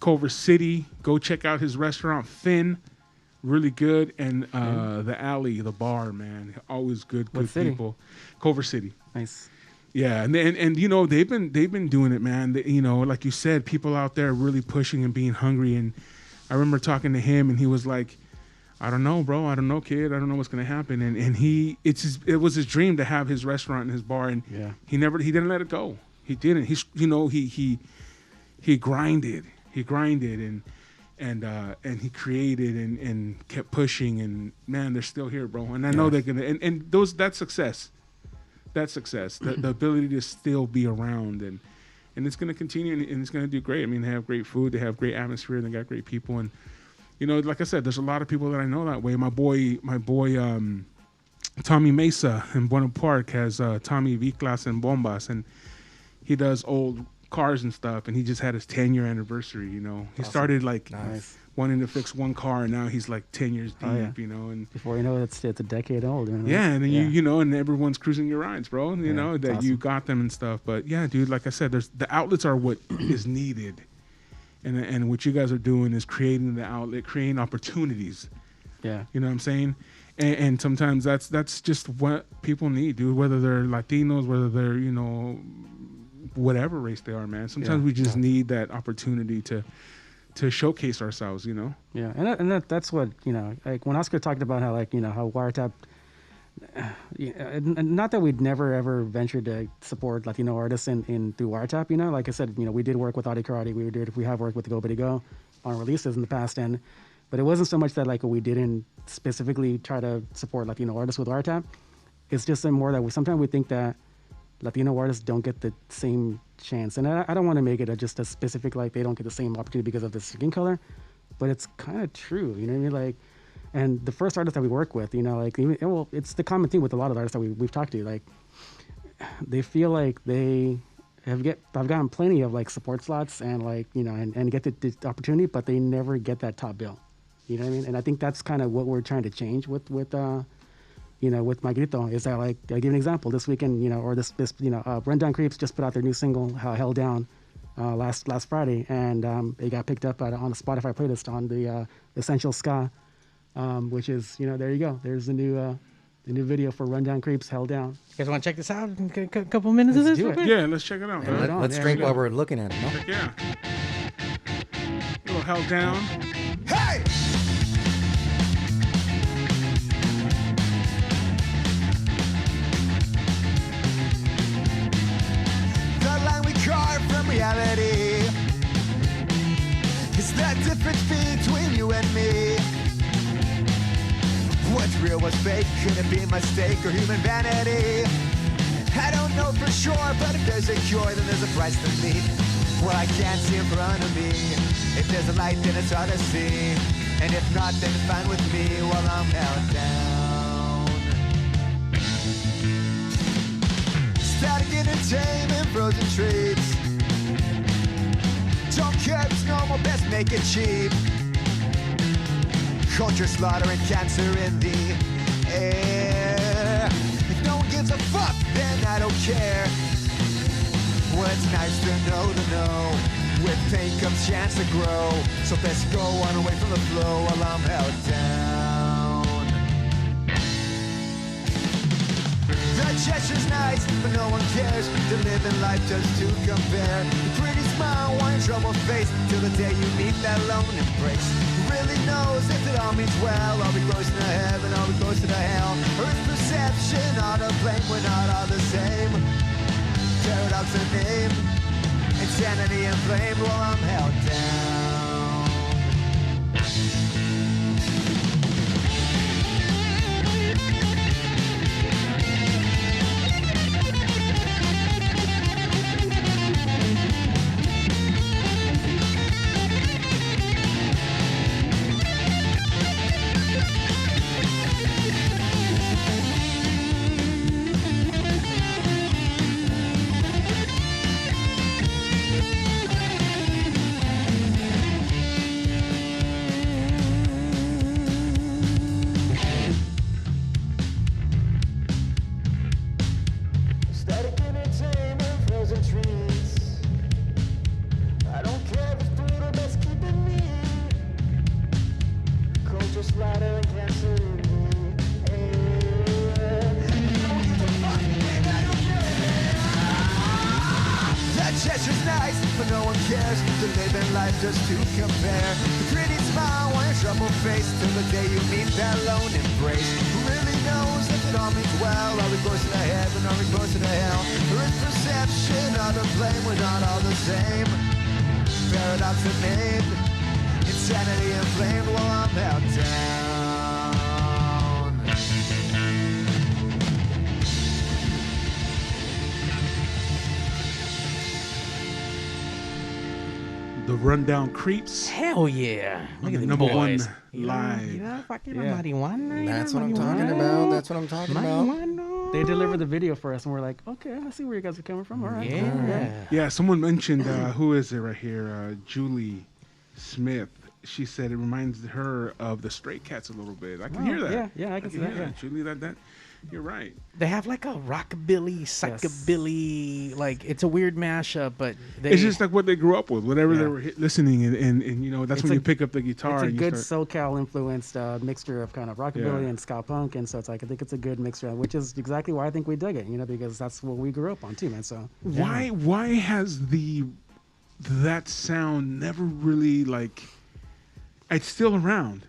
Culver City. Go check out his restaurant, Finn. Really good. And the alley, the bar, man. Always good city? people. Culver City. Nice. Yeah, and they've been doing it, man. Like you said, people out there really pushing and being hungry. And I remember talking to him, and he was like, "I don't know, bro. I don't know, kid. I don't know what's gonna happen." And it was his dream to have his restaurant and his bar, and he didn't let it go. He didn't. He grinded. He grinded and he created and kept pushing. And man, they're still here, bro. And I know they're gonna. And that's success. That's success. The ability to still be around, and it's going to continue, and it's going to do great. I mean, they have great food, they have great atmosphere, they got great people, and like I said, there's a lot of people that I know that way. My boy, Tommy Mesa in Buena Park has Tommy Viclas and Bombas, and he does old cars and stuff, and he just had his 10-year anniversary. He started like wanting to fix one car, and now he's like 10 years deep. And before you know it, it's a decade old. And then and everyone's cruising your rides, bro. That awesome. You got them and stuff. But yeah, dude, like I said, the outlets are what is needed, and what you guys are doing is creating the outlet, creating opportunities. Yeah, you know what I'm saying. And sometimes that's just what people need, dude. Whether they're Latinos, whether they're whatever race they are, man. Sometimes we just need that opportunity to showcase ourselves, Yeah, and that's what like when Oscar talked about how how Wiretap, not that we'd never ever ventured to support Latino artists in through Wiretap, like I said, we did work with Audi Karate, we have worked with Go Bitty Go on releases in the past, but it wasn't so much that like we didn't specifically try to support Latino artists with Wiretap. It's just more that sometimes we think that Latino artists don't get the same chance. And I don't want to make it just a specific, like they don't get the same opportunity because of the skin color, but it's kind of true, you know what I mean? Like, and the first artists that we work with, it's the common thing with a lot of artists that we've talked to, like they feel like they I've gotten plenty of like support slots and like, and get the opportunity, but they never get that top bill, you know what I mean? And I think that's kind of what we're trying to change with My Grito, is that, like, I'll give you an example. This weekend, or this Rundown Creeps just put out their new single, Held Down, last Friday, and it got picked up on the Spotify playlist on the Essential Ska, which is, there you go. There's the new video for Rundown Creeps, Held Down. You guys want to check this out? A couple minutes of Let's this? do it. Yeah, let's check it out. Man. Let's drink while we're looking at it, no? Heck yeah. A little Held Down. Hey! Reality is that difference between you and me. What real, what's fake? Could it be a mistake or human vanity? I don't know for sure, but if there's a cure, then there's a price to meet. Well, I can't see in front of me. If there's a light, then it's hard to see. And if not, then it's fine with me while I'm held down. Static entertainment, frozen treats. Don't care if it's normal, best make it cheap. Culture slaughter and cancer in the air. If no one gives a fuck, then I don't care. Well, it's nice to know. With pain comes chance to grow. So best go on away from the flow while I'm held down. The gesture's nice, but no one cares. To live in life just to compare. The pretty smile, one troubled face. Till the day you meet that lone embrace. Who really knows if it all means well? Are we close to heaven? Are we close to the hell? Or is perception all to blame? We're not all the same. Paradox a name. Insanity inflamed while I'm held down. Just to compare the pretty smile on your troubled face till the day you meet that lone embrace. Who really knows if it all means well? Are we close to the heaven? Are we close to the hell? Or is perception all to blame? We're not all the same. Paradox of name. Insanity inflamed while I'm held down. The Rundown Creeps. Hell yeah. Look at the number boys. one live. Yeah. That's what I'm talking about. That's what I'm talking about. They delivered the video for us, and we're like, okay, I see where you guys are coming from. All right. Yeah. Yeah, someone mentioned, who is it right here? Julie Smith. She said it reminds her of the Stray Cats a little bit. I can hear that. Yeah, I can see that. hear Yeah. Julie, that. You're right. They have like a rockabilly, psychobilly, like it's a weird mashup, but It's just like what they grew up with, whatever they Yeah. were listening, and you know that's It's when a- you pick up the guitar. It's a and good you start, SoCal influenced mixture of kind of rockabilly Yeah. and ska punk, and so it's like I think it's a good mixture, which is exactly why I think we dug it, because that's what we grew up on too, man. So why has that sound never really like? It's still around.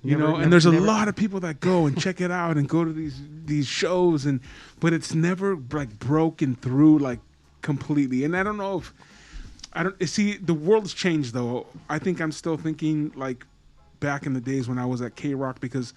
And there's a lot of people that go and check it out and go to these shows, but it's never like broken through like completely. And I don't know if see the world's changed though. I think I'm still thinking like back in the days when I was at K-Rock, because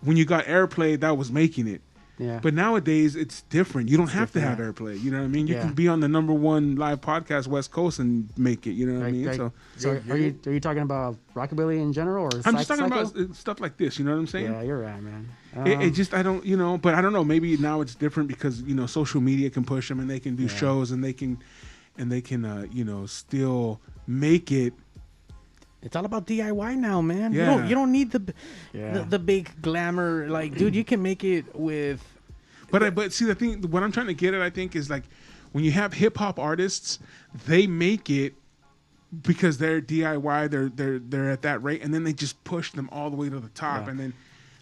when you got airplay, that was making it. yeah. But nowadays it's different. You don't have to have airplay. You know what I mean? You can be on the #1 live podcast West Coast and make it. You know what I mean? Right. So are you talking about rockabilly in general, or I'm just talking psycho? about stuff like this. You know what I'm saying? Yeah, you're right, man. It just I don't but I don't know. Maybe now it's different because social media can push them and they can do shows and they can still make it. it's all about DIY now, man. Yeah. You don't need the big glamour. Like, dude, you can make it with. But see the thing, what I'm trying to get at, I think, is like when you have hip hop artists, they make it because they're DIY, they're at that rate, and then they just push them all the way to the top, and then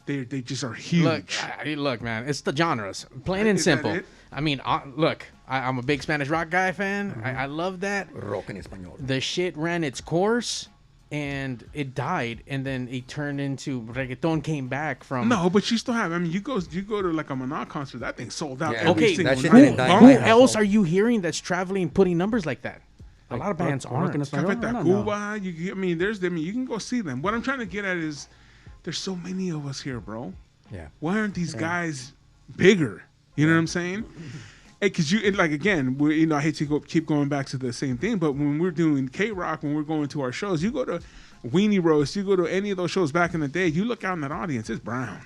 they just are huge. Look, man, it's the genres, plain and Is that simple. it? I mean, look, I'm a big Spanish rock guy fan. I love that. Rock en español. The shit ran its course, and it died, and then it turned into reggaeton. Came back from No, but you still have. I mean, you go to like a Maná concert, that thing sold out. Yeah. Every Okay, single that shit night. didn't die. who Yeah. else are you hearing that's traveling, putting numbers like that? A lot of bands Rock en aren't. Español? Café I don't know. Tacuba, you can go see them. What I'm trying to get at is there's so many of us here, bro. Yeah. Why aren't these guys bigger? You know what I'm saying? Because again, I hate to keep going back to the same thing, but when we're doing K-Rock, when we're going to our shows, you go to Weenie Roast, you go to any of those shows back in the day, you look out in that audience, it's brown.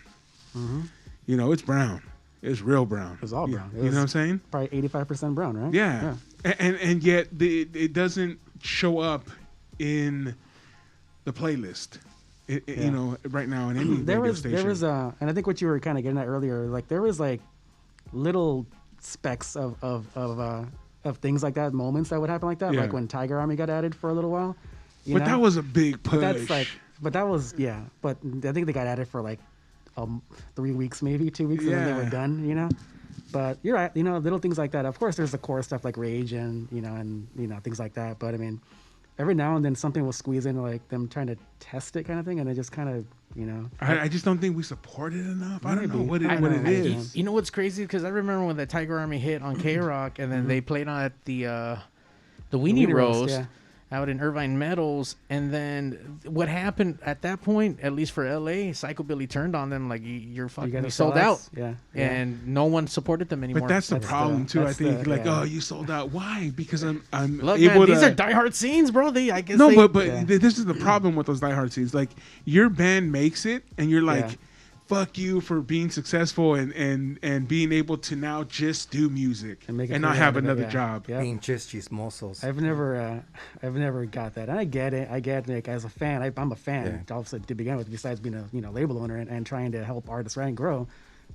Mm-hmm. It's brown. It's real brown. It was all brown. You know what I'm saying? Probably 85% brown, right? Yeah. And yet it doesn't show up in the playlist. Right now in any radio station. There was and I think what you were kind of getting at earlier, like there was like little specks of things like that, moments that would happen like that, like when Tiger Army got added for a little while. But that was a big push. But that was But I think they got added for like 3 weeks, maybe 2 weeks, and then they were done. But you're right. Little things like that. Of course, there's the core stuff like Rage and things like that. But I mean, every now and then something will squeeze in, like them trying to test it kind of thing, and it just kind of I just don't think we support it enough. I don't know what it is. You know what's crazy? Because I remember when the Tiger Army hit on K-Rock, and then they played on at the Weenie Roast out in Irvine Meadows, and then what happened at that point, at least for LA, Psychobilly turned on them like you're fucking sold out. And no one supported them anymore. But that's the problem too. I think you sold out. Why? Because I'm Look, able man, to. These are diehard scenes, bro. I guess but this is the problem with those diehard scenes. Like your band makes it, and you're like, fuck you for being successful and being able to now just do music and not have another job. Being just chismosos. I've never got that. And I get it. Like, as a fan, I'm a fan also to begin with, besides being a label owner and trying to help artists and grow.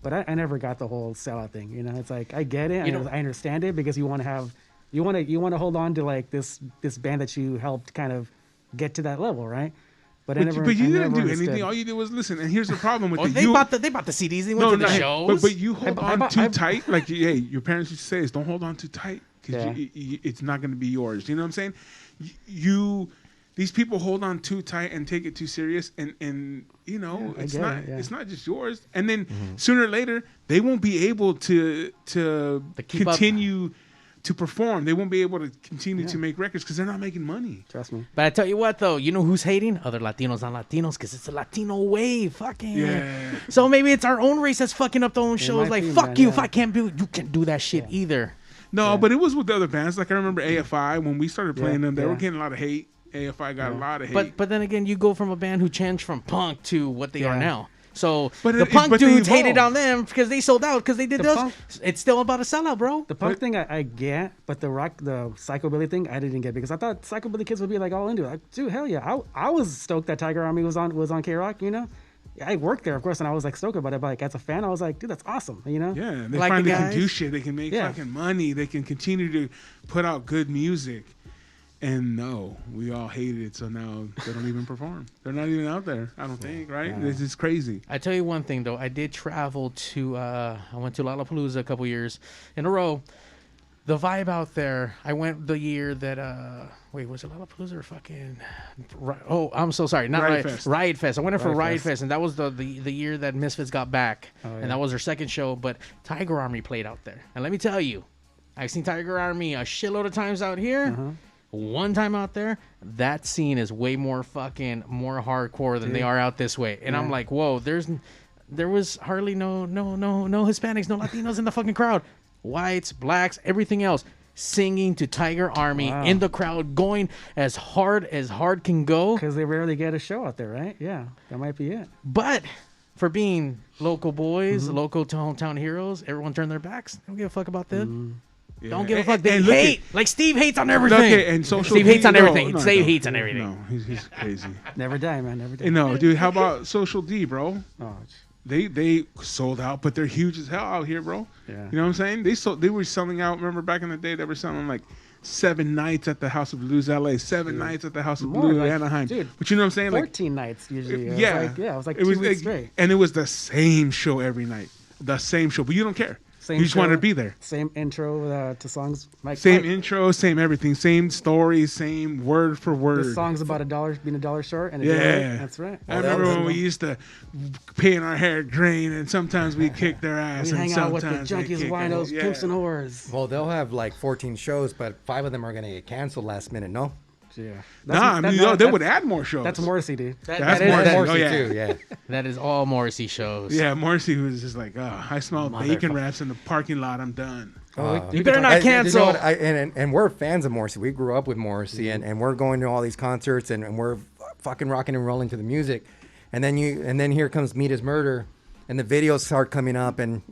But I never got the whole sellout thing. It's like I get it. I understand it because you want to hold on to like this band that you helped kind of get to that level, right? But you didn't do anything. All you did was listen. And here's the problem with they bought the CDs. They went to the shows. But you hold on too tight. Like, hey, your parents used to say, don't hold on too tight because it's not going to be yours. You know what I'm saying? These people hold on too tight and take it too serious, and it's not just yours. And then sooner or later, they won't be able to continue to perform. They won't be able to continue to make records because they're not making money. Trust me. But I tell you what, though, you know who's hating? Other Latinos on Latinos, because it's a Latino wave. Fucking. Yeah. So maybe it's our own race that's fucking up their own shows. Like, fuck you. If I can't do it, you can't do that shit either. No, but it was with the other bands. Like, I remember AFI, when we started playing them, they were getting a lot of hate. AFI got a lot of hate. But then again, you go from a band who changed from punk to what they are now. So the punk dudes hated on them because they sold out because they did this. It's still about a sellout, bro. The punk thing I get, but the Psychobilly thing I didn't get because I thought Psychobilly kids would be like all into it. Like, dude, hell yeah! I was stoked that Tiger Army was on K-Rock. I worked there, of course, and I was like stoked about it. But like as a fan, I was like, dude, that's awesome. Yeah, they finally can do shit. They can make fucking money. They can continue to put out good music. And no, we all hated it, so now they don't even perform. They're not even out there, I don't think, right? This is crazy. I tell you one thing, though. I did travel to, I went to Lollapalooza a couple years in a row. The vibe out there, I went the year that, was it Lollapalooza or fucking, I'm so sorry, not Riot Fest. I went in for Riot Fest, and that was the year that Misfits got back, and that was their second show, but Tiger Army played out there. And let me tell you, I've seen Tiger Army a shitload of times out here. One time out there, that scene is way more hardcore than they are out this way. And I'm like, whoa, there was hardly no Hispanics, no Latinos in the fucking crowd. Whites, blacks, everything else singing to Tiger Army in the crowd, going as hard can go. Because they rarely get a show out there, right? Yeah, that might be it. But for being local boys, local hometown heroes, everyone turned their backs. They don't give a fuck about that. Yeah. Don't give a fuck. They hate. Like Steve hates on everything. Okay, and Steve hates on everything. Steve hates on everything. No, he's crazy. Never die, man. Never die. No, dude. How about Social D, bro? Oh, they sold out, but they're huge as hell out here, bro. Yeah. You know what I'm saying? They were selling out. Remember back in the day, they were selling like 7 nights at the House of Blues, LA. 7 nights at the House of Blues, Anaheim. Dude, but you know what I'm saying? 14 nights usually. It was like 2 weeks straight. And it was the same show every night. The same show, but you don't care. You just wanted to be there. Same intro to songs. Intro, same everything, same story, same word for word. The song's about being $1 short. And that's right. I remember when we used to paint our hair green, and sometimes we kick their ass. We hang out with the junkies, winos, pimps, and whores. Well, they'll have like 14 shows, but 5 of them are going to get canceled last minute, no? Yeah. Nah, I mean, they would add more shows. That's Morrissey, dude. That's is Morrissey. Morrissey Oh, yeah. too. Yeah. That is all Morrissey shows. Yeah, Morrissey was just like, oh, I smell bacon wraps in the parking lot. I'm done. You better not cancel. You know what, and we're fans of Morrissey. We grew up with Morrissey, and we're going to all these concerts, and we're fucking rocking and rolling to the music. And then here comes Meet His Murder, and the videos start coming up, and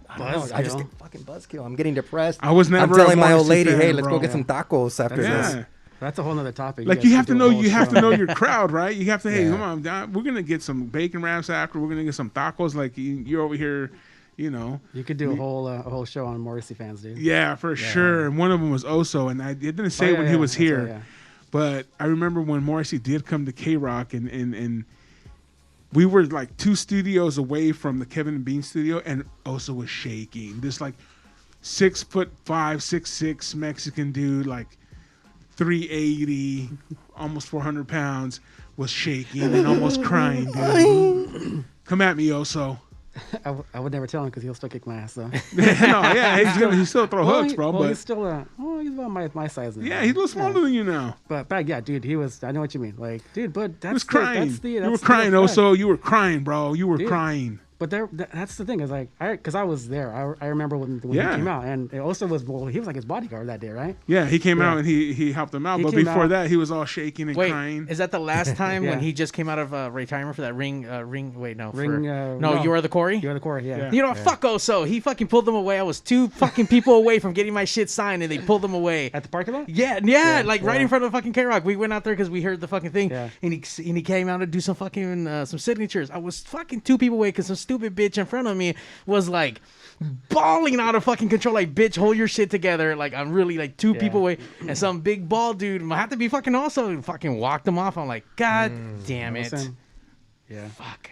I just get fucking buzzkill. I'm getting depressed. I was never I'm telling a my old Morrissey lady, fan, hey, let's bro. go get some tacos after this. Yeah. That's a whole nother topic. Like guys you can have to do a know, whole you have show. to know your crowd, right? You have to, hey, Yeah. come on, Don, we're gonna get some bacon wraps after. We're gonna get some tacos. Like you're over here, you know. You could do a whole show on Morrissey fans, dude. Yeah, for sure. And one of them was Oso, and it didn't say Oh, yeah, when he yeah, was that's here, right, yeah. but I remember when Morrissey did come to K Rock, and we were like 2 studios away from the Kevin and Bean studio, and Oso was shaking. This like 6'5", 6'6" Mexican dude, like 380, almost 400 pounds, was shaking and almost crying, dude. Come at me, Oso. I would never tell him because he'll still kick my ass, though. He's still throw hooks, bro. Well, but he's still he's about my size now. yeah, he's a little smaller than you now. But yeah, dude, he was. I know what you mean. Like, dude, but He was that's crying. you You were crying, Oso. You were crying, bro. You were Dude. crying. But that's the thing is like, because I was there. I remember when Yeah. he came out, and it also was he was like his bodyguard that day, right? Yeah, he came Yeah. out and he helped him out. He But came before out- that, he was all shaking and Wait, crying. is that the last time when Yeah. he just came out of retirement for that ring? Wait, no. No. No, you are the Corey? You're the core, yeah. Yeah. You know, fuck Oso. He fucking pulled them away. I was 2 fucking people away from getting my shit signed, and they pulled them away. At the parking lot? Yeah, like right yeah. in front of the fucking K-Rock. We went out there because we heard the fucking thing, Yeah. and he came out to do some fucking some signatures. I was fucking 2 people away because some stupid bitch in front of me was like bawling out of fucking control, like, bitch, hold your shit together. Like, I'm really like 2 people away, and some big bald dude might have to be fucking also fucking walked him off. I'm like, God damn it. Listen. Yeah. Fuck.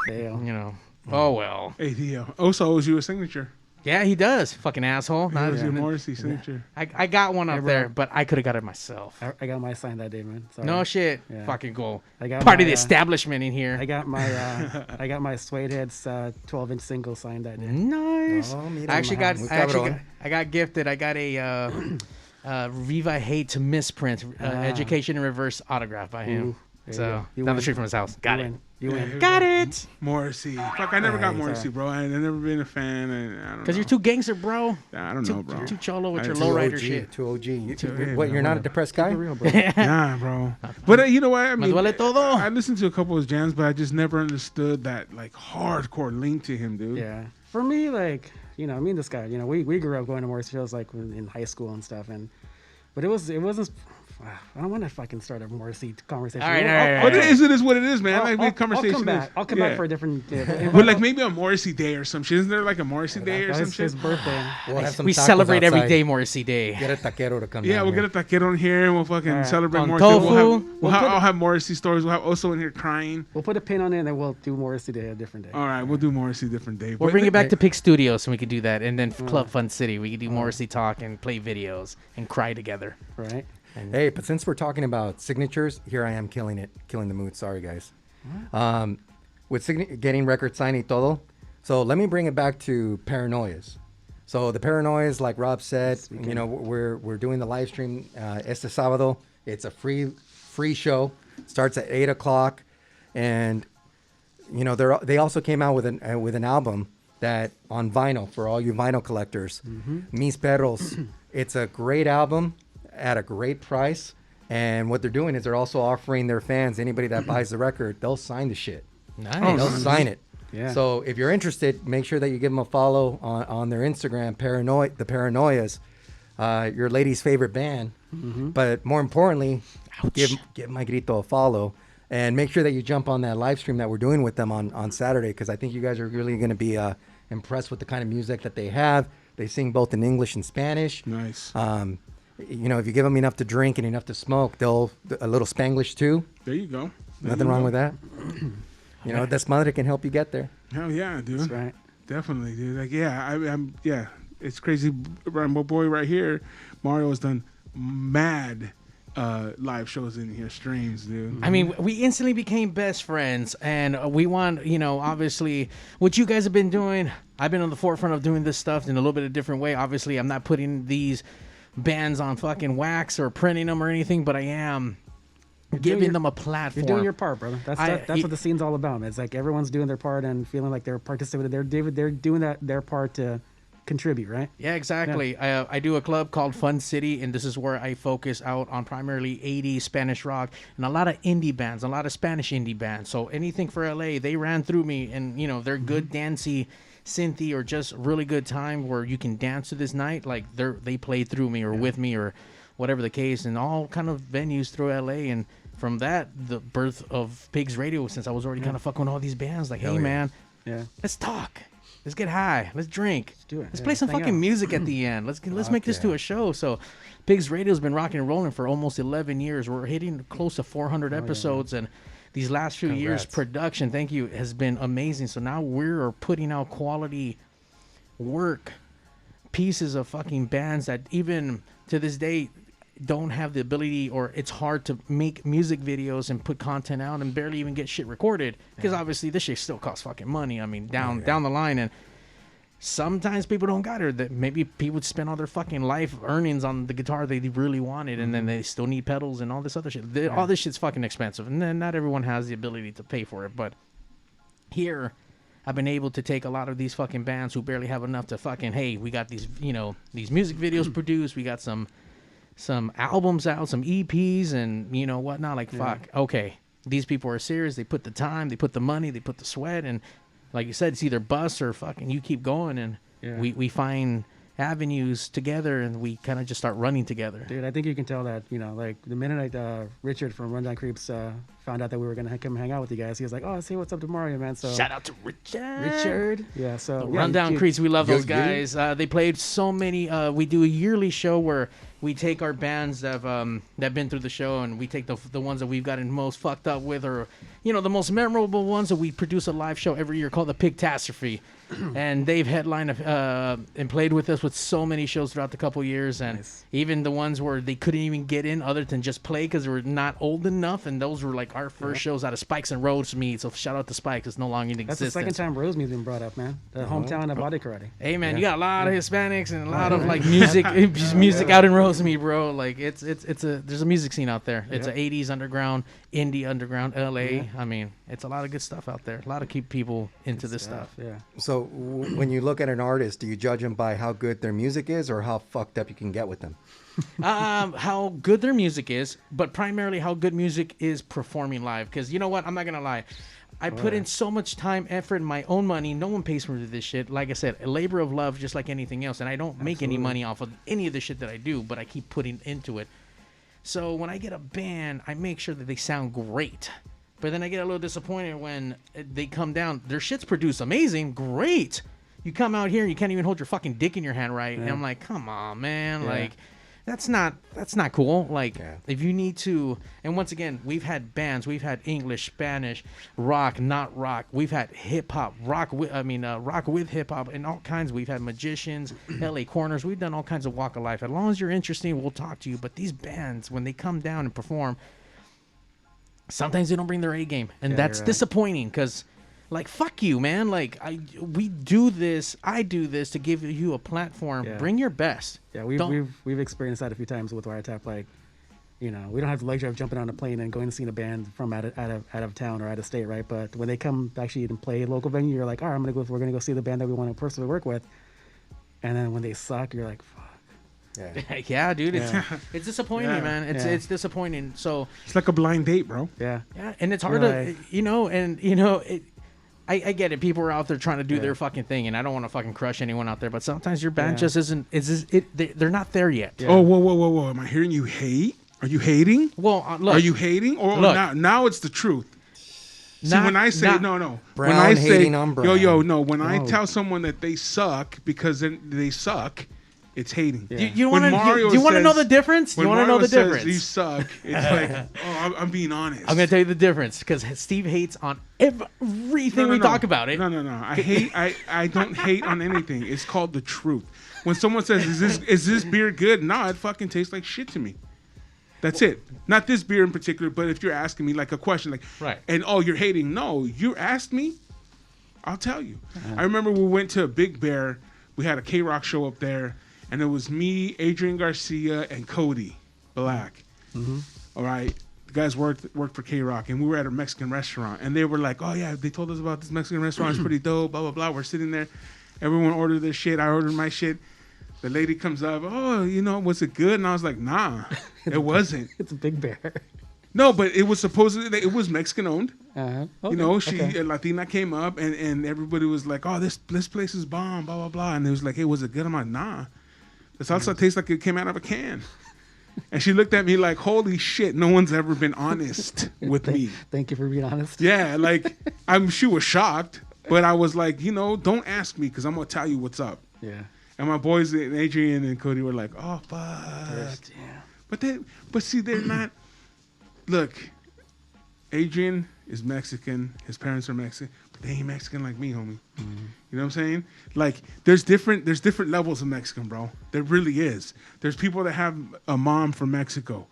Fail. You know. Oh well. Hey, Oso owes you a signature. Yeah, he does. Fucking asshole. He Not- owes you a Morrissey signature. I got one up bro. there, but I could have got it myself. I got my sign that day, man. Sorry. No shit. Yeah. Fucking cool. I got Part of my, the establishment in here. I got my Suede Heads 12-inch single signed that day. Nice. Oh, mira, I actually man. got. Muy I actually cabrón. got. I got gifted. I got a Viva Hate to Misprint Education in Reverse autograph by him. Ooh, there you So go. You down the win. street from his house. Got You it. win. You win. Got it. Morrissey. Fuck, I never got Nice. Morrissey, bro. I've never been a fan. And I don't Because know. you're too gangster, bro. I don't know, bro. Too cholo with I- your too lowrider OG, shit. Too OG. yeah, What? You're not a depressed guy? For real, bro. Nah, bro. But you know what? I Me mean, duele todo. I listened to a couple of his jams, but I just never understood that like hardcore link to him, dude. Yeah. For me, like, me and this guy, we grew up going to Morrissey shows like in high school and stuff, but it wasn't. I don't want to fucking start a Morrissey conversation. All right, Well, all right, I'll- But it is what it is, man. I'll- Like I'll- the conversation I'll come back. is. I'll come yeah. back for a different. But like maybe a Morrissey day or some shit. Isn't there like a Morrissey day or some His shit? birthday. We'll have some We tacos celebrate every outside. day Morrissey Day. Get a taquero to come Yeah, down we'll here. get a taquero in here and we'll fucking Alright. celebrate Con Morrissey. tofu. I'll have Morrissey stories. We'll have Oso in here crying. We'll put a pin on it and then we'll do Morrissey Day a different day. All right, we'll do Morrissey different day. We'll But bring it back hey, to Pig Studios and we could do that. And then Club Fun City. We could do Morrissey talk and play videos and cry together. Right? Hey, but since we're talking about signatures, here I am killing the mood. Sorry, guys. With getting record signed y todo. So let me bring it back to Paranoias. So the Paranoias, like Rob said, we're doing the live stream este sábado. It's a free show. Starts at 8 o'clock, and they also came out with an album that on vinyl for all you vinyl collectors. Mis Perros. It's a great album at a great price. And what they're doing is they're also offering their fans, anybody that buys the record, they'll sign the shit. Nice. They'll sign it. Yeah. So if you're interested, make sure that you give them a follow on their Instagram, the Paranoias, your lady's favorite band. But more importantly, give My Grito a follow. And make sure that you jump on that live stream that we're doing with them on Saturday, because I think you guys are really going to be impressed with the kind of music that they have. They sing both in English and Spanish. Nice. If you give them enough to drink and enough to smoke, they'll a little Spanglish too. There you go. Nothing wrong with that. Desmadre can help you get there. Hell yeah, dude. That's right. Definitely, dude. Like, I'm it's crazy. My boy right here, Mario, has done mad live shows in here, streams, dude. I mean, we instantly became best friends, and we want, obviously, what you guys have been doing. I've been on the forefront of doing this stuff in a little bit of a different way. Obviously, I'm not putting these bands on fucking wax or printing them or anything, but I am giving them a platform. You're doing your part, brother. That's what the scene's all about. It's like everyone's doing their part and feeling like they're participating. They're doing their part to contribute, right? Yeah, exactly. Yeah. I do a club called Fun City, and this is where I focus out on primarily 80s Spanish rock and a lot of indie bands, a lot of Spanish indie bands. So anything for LA, they ran through me, and they're good dancey, synthy, or just really good time where you can dance to this night. Like they played through me or with me or whatever the case, and all kind of venues through LA. And from that, the birth of Pigs Radio, since I was already kind of fucking with all these bands, like, hey man, let's talk. Let's get high. Let's drink. Let's do it. Let's play some fucking music at the end. Let's make this to a show. So, Pigs Radio's been rocking and rolling for almost 11 years. We're hitting close to 400 episodes, and these last few years, production, thank you, has been amazing. So now we're putting out quality work, pieces of fucking bands that even to this day don't have the ability, or it's hard to make music videos and put content out and barely even get shit recorded because obviously this shit still costs fucking money. I mean, down the line, and sometimes people don't got it. That maybe people spend all their fucking life earnings on the guitar they really wanted, and then they still need pedals and all this other shit. All this shit's fucking expensive, and then not everyone has the ability to pay for it. But here, I've been able to take a lot of these fucking bands who barely have enough to fucking, hey, we got these, these music videos produced, we got some albums out, some EPs, and whatnot. Like, fuck, okay, these people are serious. They put the time, they put the money, they put the sweat, and like you said, it's either bust or fucking you keep going, and we find avenues together, and we kind of just start running together. Dude, I think you can tell that, like the minute Richard from Rundown Creeps found out that we were gonna come hang out with you guys, he was like, oh, say what's up to Mario, man. So shout out to Richard. Yeah, so Rundown Creeps, we love those guys. They played so many. We do a yearly show where we take our bands that have been through the show, and we take the ones that we've gotten most fucked up with, or the most memorable ones, that we produce a live show every year called the Pigtastrophe. And they've headlined and played with us with so many shows throughout the couple years, and even the ones where they couldn't even get in other than just play because they were not old enough, and those were like our first shows out of Spikes and Rosemead. So shout out to Spikes, it's no longer in existence. That's the second time Rosemead's been brought up, man. The hometown of body karate. Hey man, you got a lot of Hispanics and a lot of like music out in Rosemead, bro. Like it's there's a music scene out there. It's a 80s underground, indie underground, LA. I mean, it's a lot of good stuff out there. A lot of keep people into this stuff. Yeah. So when you look at an artist, do you judge them by how good their music is, or how fucked up you can get with them? How good their music is, but primarily how good music is performing live. Because you know what? I'm not gonna lie. I put in so much time, effort, and my own money. No one pays for this shit. Like I said, a labor of love, just like anything else. And I don't make any money off of any of the shit that I do, but I keep putting into it. So when I get a band, I make sure that they sound great. But then I get a little disappointed when they come down. Their shit's produced amazing, great. You come out here and you can't even hold your fucking dick in your hand right. And I'm like, come on, man. Like, that's not cool. Like, if you need to, and once again, we've had bands, we've had English, Spanish, rock, not rock. We've had hip hop, rock with hip hop, and all kinds. We've had magicians, LA Corners. We've done all kinds of walk of life. As long as you're interesting, we'll talk to you. But these bands, when they come down and perform, sometimes they don't bring their A game, and that's disappointing. Because, like, fuck you, man. Like, I do this to give you a platform. Bring your best. Yeah, we've experienced that a few times with Wiretap. Like, we don't have the luxury of jumping on a plane and going to see a band from out of town or out of state, right? But when they come actually and play a local venue, you're like, all right, we're gonna go see the band that we want to personally work with. And then when they suck, you're like, fuck. Yeah, dude, it's disappointing, man. It's disappointing. So it's like a blind date, bro. Yeah, and it's hard to, I get it. People are out there trying to do their fucking thing, and I don't want to fucking crush anyone out there. But sometimes your band just isn't. They're not there yet. Yeah. Oh, whoa! Am I hearing you hate? Are you hating? Well, look. Are you hating? Or look, now it's the truth. See, when I say no, Brown when I say hating on brown. no, when I tell someone that they suck because they suck, it's hating. Yeah. You want to know the difference? You want to know the difference? You suck. It's like, I'm being honest. I'm gonna tell you the difference because Steve hates on everything we talk about. It. No. I don't hate on anything. It's called the truth. When someone says, "Is this beer good?" No, it fucking tastes like shit to me. That's it. Not this beer in particular, but if you're asking me like a question, like, and you're hating. No, you asked me, I'll tell you. I remember we went to Big Bear. We had a K-Rock show up there. and it was me, Adrian Garcia, and Cody Black. Mm-hmm. All right. The guys worked for K-Rock, and we were at a Mexican restaurant, and they were like, oh, yeah, they told us about this Mexican restaurant. It's pretty dope, blah, blah, blah. We're sitting there. Everyone ordered their shit. I ordered my shit. The lady comes up, oh, was it good? And I was like, nah, it wasn't. It's a Big Bear. No, but it was supposedly, it was Mexican-owned. Okay, She, a Latina came up, and everybody was like, oh, this place is bomb, blah, blah, blah. And it was like, hey, was it good? I'm like, nah. The salsa tastes like it came out of a can. And she looked at me like, holy shit, no one's ever been honest with me. Thank you for being honest. Yeah, like, she was shocked, but I was like, don't ask me because I'm going to tell you what's up. Yeah. And my boys, Adrian and Cody, were like, oh, fuck. Yeah. But see, they're not. Look, Adrian is Mexican. His parents are Mexican. But they ain't Mexican like me, homie. Mm-hmm. You know what I'm saying? Like, there's different levels of Mexican, bro. There really is. There's people that have a mom from Mexico.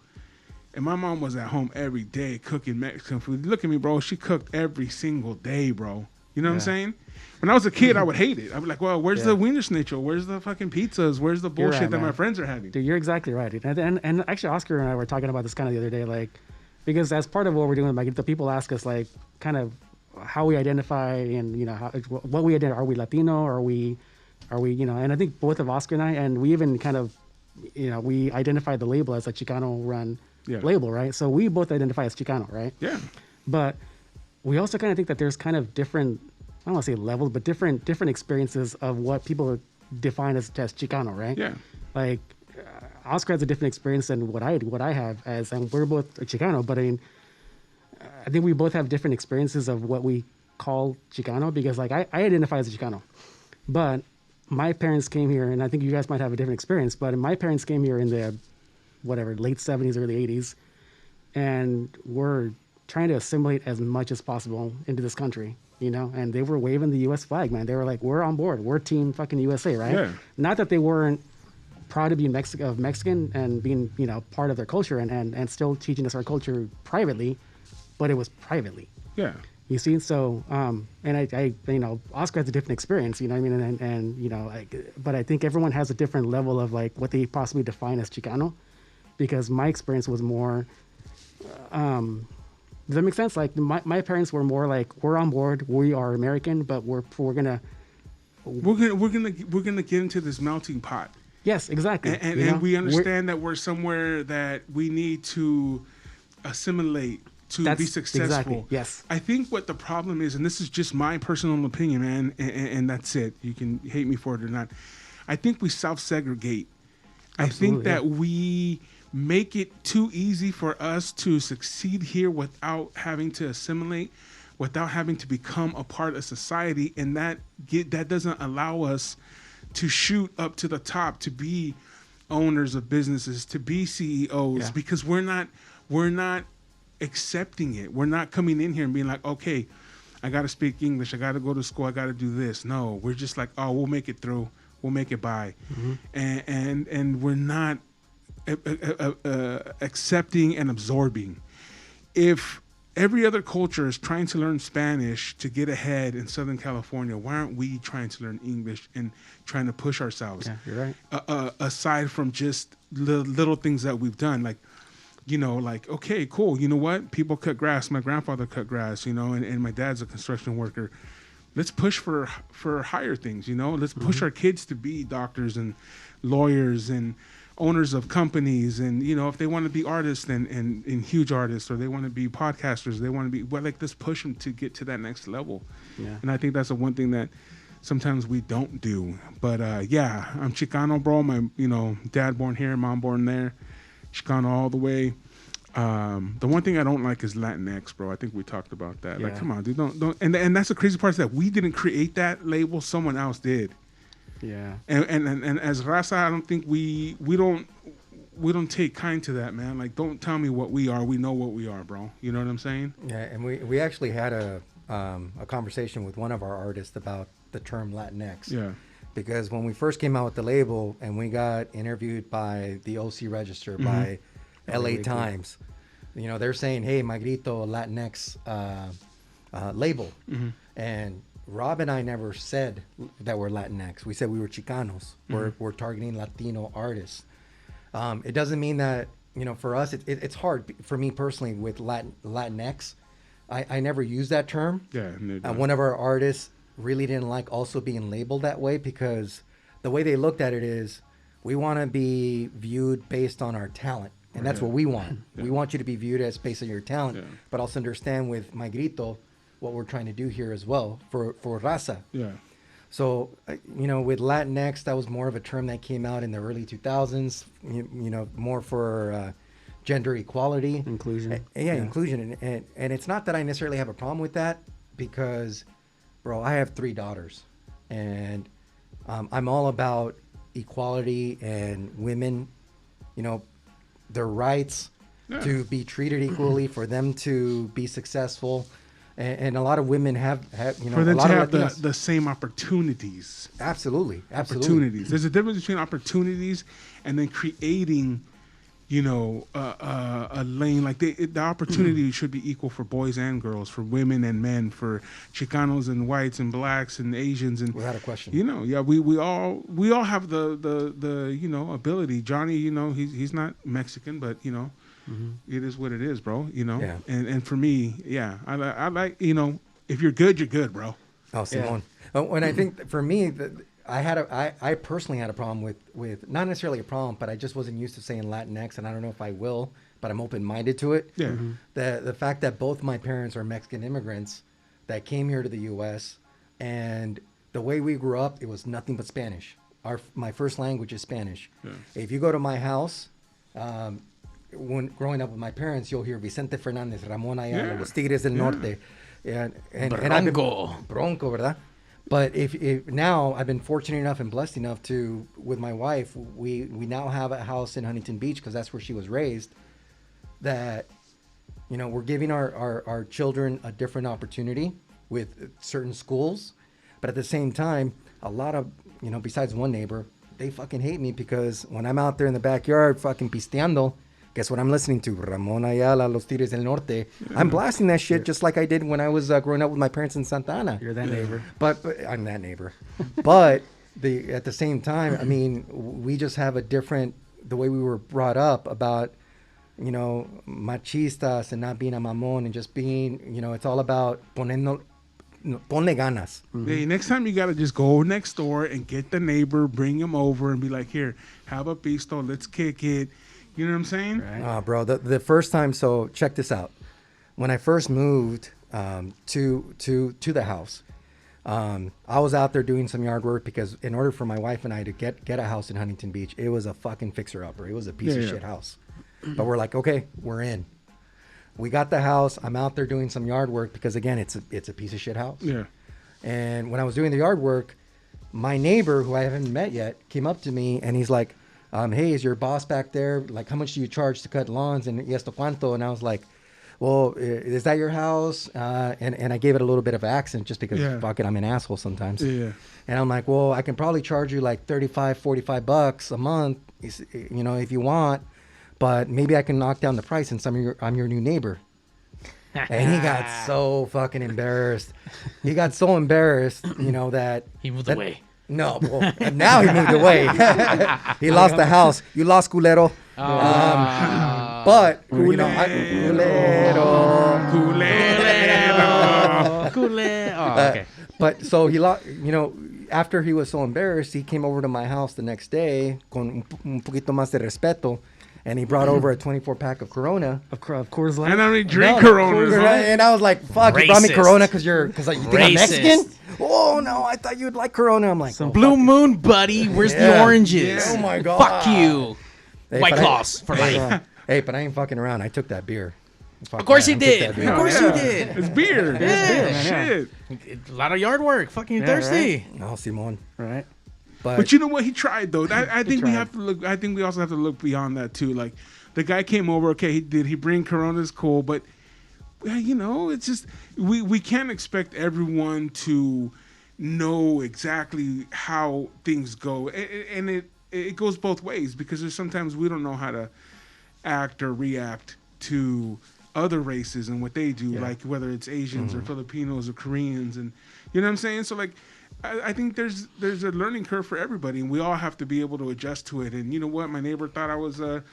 And my mom was at home every day cooking Mexican food. Look at me, bro. She cooked every single day, bro. You know what I'm saying? When I was a kid, I would hate it. I'd be like, well, where's the Wiener Schnitzel? Where's the fucking pizzas? Where's the bullshit right, that man. my friends are having? Dude, you're exactly right. And actually, Oscar and I were talking about this kind of the other day, like, because as part of what we're doing, like, the people ask us, like, kind of how we identify and, what we identify. Are we Latino? Are we, and I think both of Oscar and I, and we even kind of, we identify the label as a Chicano run label, right? So we both identify as Chicano, right? Yeah. But we also kind of think that there's kind of different, I don't want to say levels, but different experiences of what people define as Chicano, right? Yeah. Like, Oscar has a different experience than what I have and we're both Chicano, but I think we both have different experiences of what we call Chicano, because like I identify as a Chicano, but my parents came here, and I think you guys might have a different experience, but my parents came here in the late 70s, early 80s, and were trying to assimilate as much as possible into this country, and they were waving the U.S. flag, man. They were like, we're on board. We're team fucking USA, right? Yeah. Not that they weren't proud to be Mexican and being, part of their culture and still teaching us our culture privately, but it was privately. Yeah. You see, so and I Oscar has a different experience, you know what I mean, and but I think everyone has a different level of like what they possibly define as Chicano, because my experience was more. Does that make sense? Like my parents were more like, we're on board, we are American, but we're gonna get into this melting pot. Yes, exactly. And we understand that we're somewhere that we need to assimilate to be successful. Exactly. Yes. I think what the problem is, and this is just my personal opinion, man, and that's it. You can hate me for it or not. I think we self-segregate. I think that we make it too easy for us to succeed here without having to assimilate, without having to become a part of society, and that doesn't allow us to shoot up to the top, to be owners of businesses, to be CEOs, because we're not accepting it. We're not coming in here and being like, okay, I got to speak English. I got to go to school. I got to do this. No, we're just like, oh, we'll make it through. We'll make it by. Mm-hmm. And we're not accepting and absorbing. If every other culture is trying to learn Spanish to get ahead in Southern California, why aren't we trying to learn English and trying to push ourselves? Yeah, you're right. Aside from just the little things that we've done, like, okay, cool. You know what? People cut grass. My grandfather cut grass, and my dad's a construction worker. Let's push for higher things, Let's push our kids to be doctors and lawyers and owners of companies, and if they want to be artists and huge artists, or they want to be podcasters, they want to be let's push them to get to that next level. Yeah. And I think that's the one thing that sometimes we don't do. But I'm Chicano, bro. My dad born here, mom born there, Chicano all the way. The one thing I don't like is Latinx, bro. I think we talked about that. Yeah. Like, come on, dude, don't. And that's the crazy part, is that we didn't create that label; someone else did. Yeah. And as Raza, I don't think we don't take kind to that, man. Like, don't tell me what we are. We know what we are, bro. You know what I'm saying? Yeah, and we actually had a conversation with one of our artists about the term Latinx. Yeah. Because when we first came out with the label and we got interviewed by the OC Register, by LA Times, they're saying, hey, My Grito Latinx label. Mm-hmm. And Rob and I never said that we're Latinx. We said we were Chicanos. We're targeting Latino artists. It doesn't mean that, for us, it's hard for me personally with Latinx. I never used that term. Yeah. One of our artists really didn't like also being labeled that way because the way they looked at it is we want to be viewed based on our talent. And that's what we want. Yeah. We want you to be viewed as based on your talent, but also understand with My Grito what we're trying to do here as well for Raza. Yeah. So, with Latinx, that was more of a term that came out in the early 2000s, more for gender equality. Inclusion. Inclusion. And it's not that I necessarily have a problem with that because, bro, I have 3 daughters. And I'm all about equality and women, their rights to be treated equally, for them to be successful. And a lot of women have for them to have the same opportunities. Absolutely. Opportunities. There's a difference between opportunities and then creating, a lane. Like the opportunity should be equal for boys and girls, for women and men, for Chicanos and whites and blacks and Asians and without a question. We all have the ability. Johnny, he's not Mexican, but it is what it is, bro. Yeah. And for me, I like if you're good, you're good, bro. Oh, Simone. Yeah. And I think for me, I personally had a problem with not necessarily a problem, but I just wasn't used to saying Latinx, and I don't know if I will, but I'm open-minded to it. Yeah. Mm-hmm. The fact that both my parents are Mexican immigrants that came here to the U.S., and the way we grew up, it was nothing but Spanish. My first language is Spanish. Yeah. If you go to my house, when growing up with my parents, you'll hear Vicente Fernández, Ramón Ayala, Los Tigres del Norte, and Bronco, ¿verdad? But if now I've been fortunate enough and blessed enough to, with my wife, we now have a house in Huntington Beach because that's where she was raised. That, we're giving our children a different opportunity with certain schools, but at the same time, a lot of besides one neighbor, they fucking hate me because when I'm out there in the backyard fucking pisteando, guess what I'm listening to? Ramón Ayala, Los Tigres del Norte. Yeah. I'm blasting that shit just like I did when I was growing up with my parents in Santa Ana. You're that neighbor. But I'm that neighbor. But at the same time, I mean, we just have a different, the way we were brought up about, machistas and not being a mamón and just being, it's all about ponle ganas. Mm-hmm. Hey, next time you got to just go next door and get the neighbor, bring him over and be like, here, have a pisto, let's kick it. You know what I'm saying? Right. Bro, the first time, so check this out. When I first moved to the house, I was out there doing some yard work because in order for my wife and I to get a house in Huntington Beach, it was a fucking fixer-upper. It was a piece of shit house. But we're like, okay, we're in. We got the house. I'm out there doing some yard work because, again, it's a piece of shit house. Yeah. And when I was doing the yard work, my neighbor, who I haven't met yet, came up to me and he's like, hey, is your boss back there? Like, how much do you charge to cut lawns? And esto cuánto? And I was like, well, is that your house? And I gave it a little bit of accent just because, fuck it, I'm an asshole sometimes. Yeah. And I'm like, well, I can probably charge you like $35, $45 a month, if you want. But maybe I can knock down the price since I'm your new neighbor. And he got so fucking embarrassed. He got so embarrassed, that... He moved away. No, well, now he moved away. He lost the house. You lost, culero. But culero. Okay. But so he lost. After he was so embarrassed, he came over to my house the next day con un poquito más de respeto. And he brought over a 24-pack of Corona. Of Coors Light. And I don't drink Coronas. And I was like, fuck, you brought me Corona because you think I'm Mexican? Oh, no, I thought you'd like Corona. I'm like, Blue Moon, buddy. Where's the oranges? Oh, my God. Fuck you. Hey, White Claws for life. Hey, but I ain't fucking around. I took that beer. Of course you did. Of course you did. It's beer. Yeah. Shit. A lot of yard work. Fucking thirsty. Right? No, Simon. Right. But you know what? He tried though. I think we have to look. I think we also have to look beyond that too. Like the guy came over. Okay, he bring Coronas? Cool, but it's just we can't expect everyone to know exactly how things go, and it goes both ways because there's sometimes we don't know how to act or react to other races and what they do, like whether it's Asians or Filipinos or Koreans, and you know what I'm saying. So like, I think there's a learning curve for everybody, and we all have to be able to adjust to it. And you know what, my neighbor thought I was a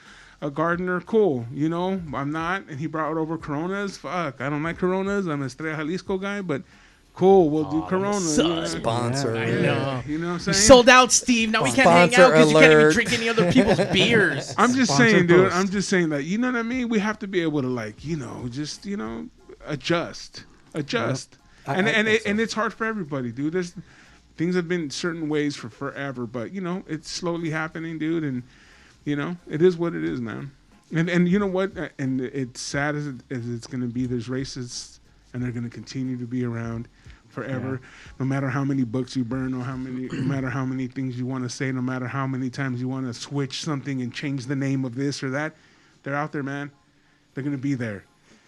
gardener. Cool, you know, I'm not, and he brought over Coronas. Fuck, I don't like Coronas. I'm a Estrella Jalisco guy, but cool, we'll do Corona. Sponsor. I know. You know what I'm saying? Sold out, Steve. Now we can't hang out because you can't even drink any other people's beers. I'm just Sponsor saying, dude. post. I'm just saying that, you know what I mean? We have to be able to, like, you know, just, you know, adjust. And it's hard for everybody, dude. There's things have been certain ways for forever, but, you know, it's slowly happening, dude. And, you know, it is what it is, man. And you know what? And it's sad as it's going to be. There's racists, and they're going to continue to be around forever. No matter how many books you burn, or no matter how many things you want to say, no matter how many times you want to switch something and change the name of this or that, they're out there, man. They're going to be there.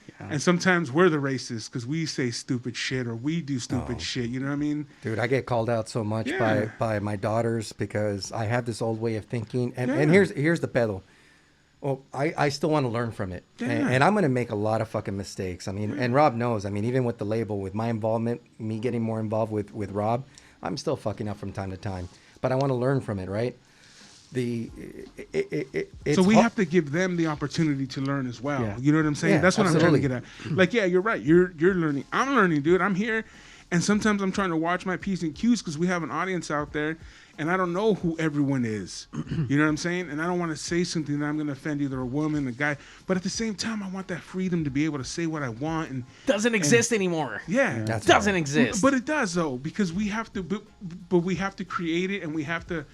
Yeah. And sometimes we're the racists because we say stupid shit or we do stupid shit. You know what I mean? Dude, I get called out so much by my daughters because I have this old way of thinking. And here's the pedo. Well, I still want to learn from it. Yeah. And I'm going to make a lot of fucking mistakes. I mean, and Rob knows. I mean, even with the label, with my involvement, me getting more involved with Rob, I'm still fucking up from time to time. But I want to learn from it, right? So we have to give them the opportunity to learn as well. Yeah. You know what I'm saying? Yeah, that's what absolutely. I'm trying to get at. Like, yeah, you're right. You're learning. I'm learning, dude. I'm here. And sometimes I'm trying to watch my P's and Q's because we have an audience out there and I don't know who everyone is. You know what I'm saying? And I don't want to say something that I'm going to offend either a woman, a guy. But at the same time, I want that freedom to be able to say what I want. And doesn't exist anymore. Yeah. Doesn't exist. But it does, though, because we have to, but we have to create it, and we have to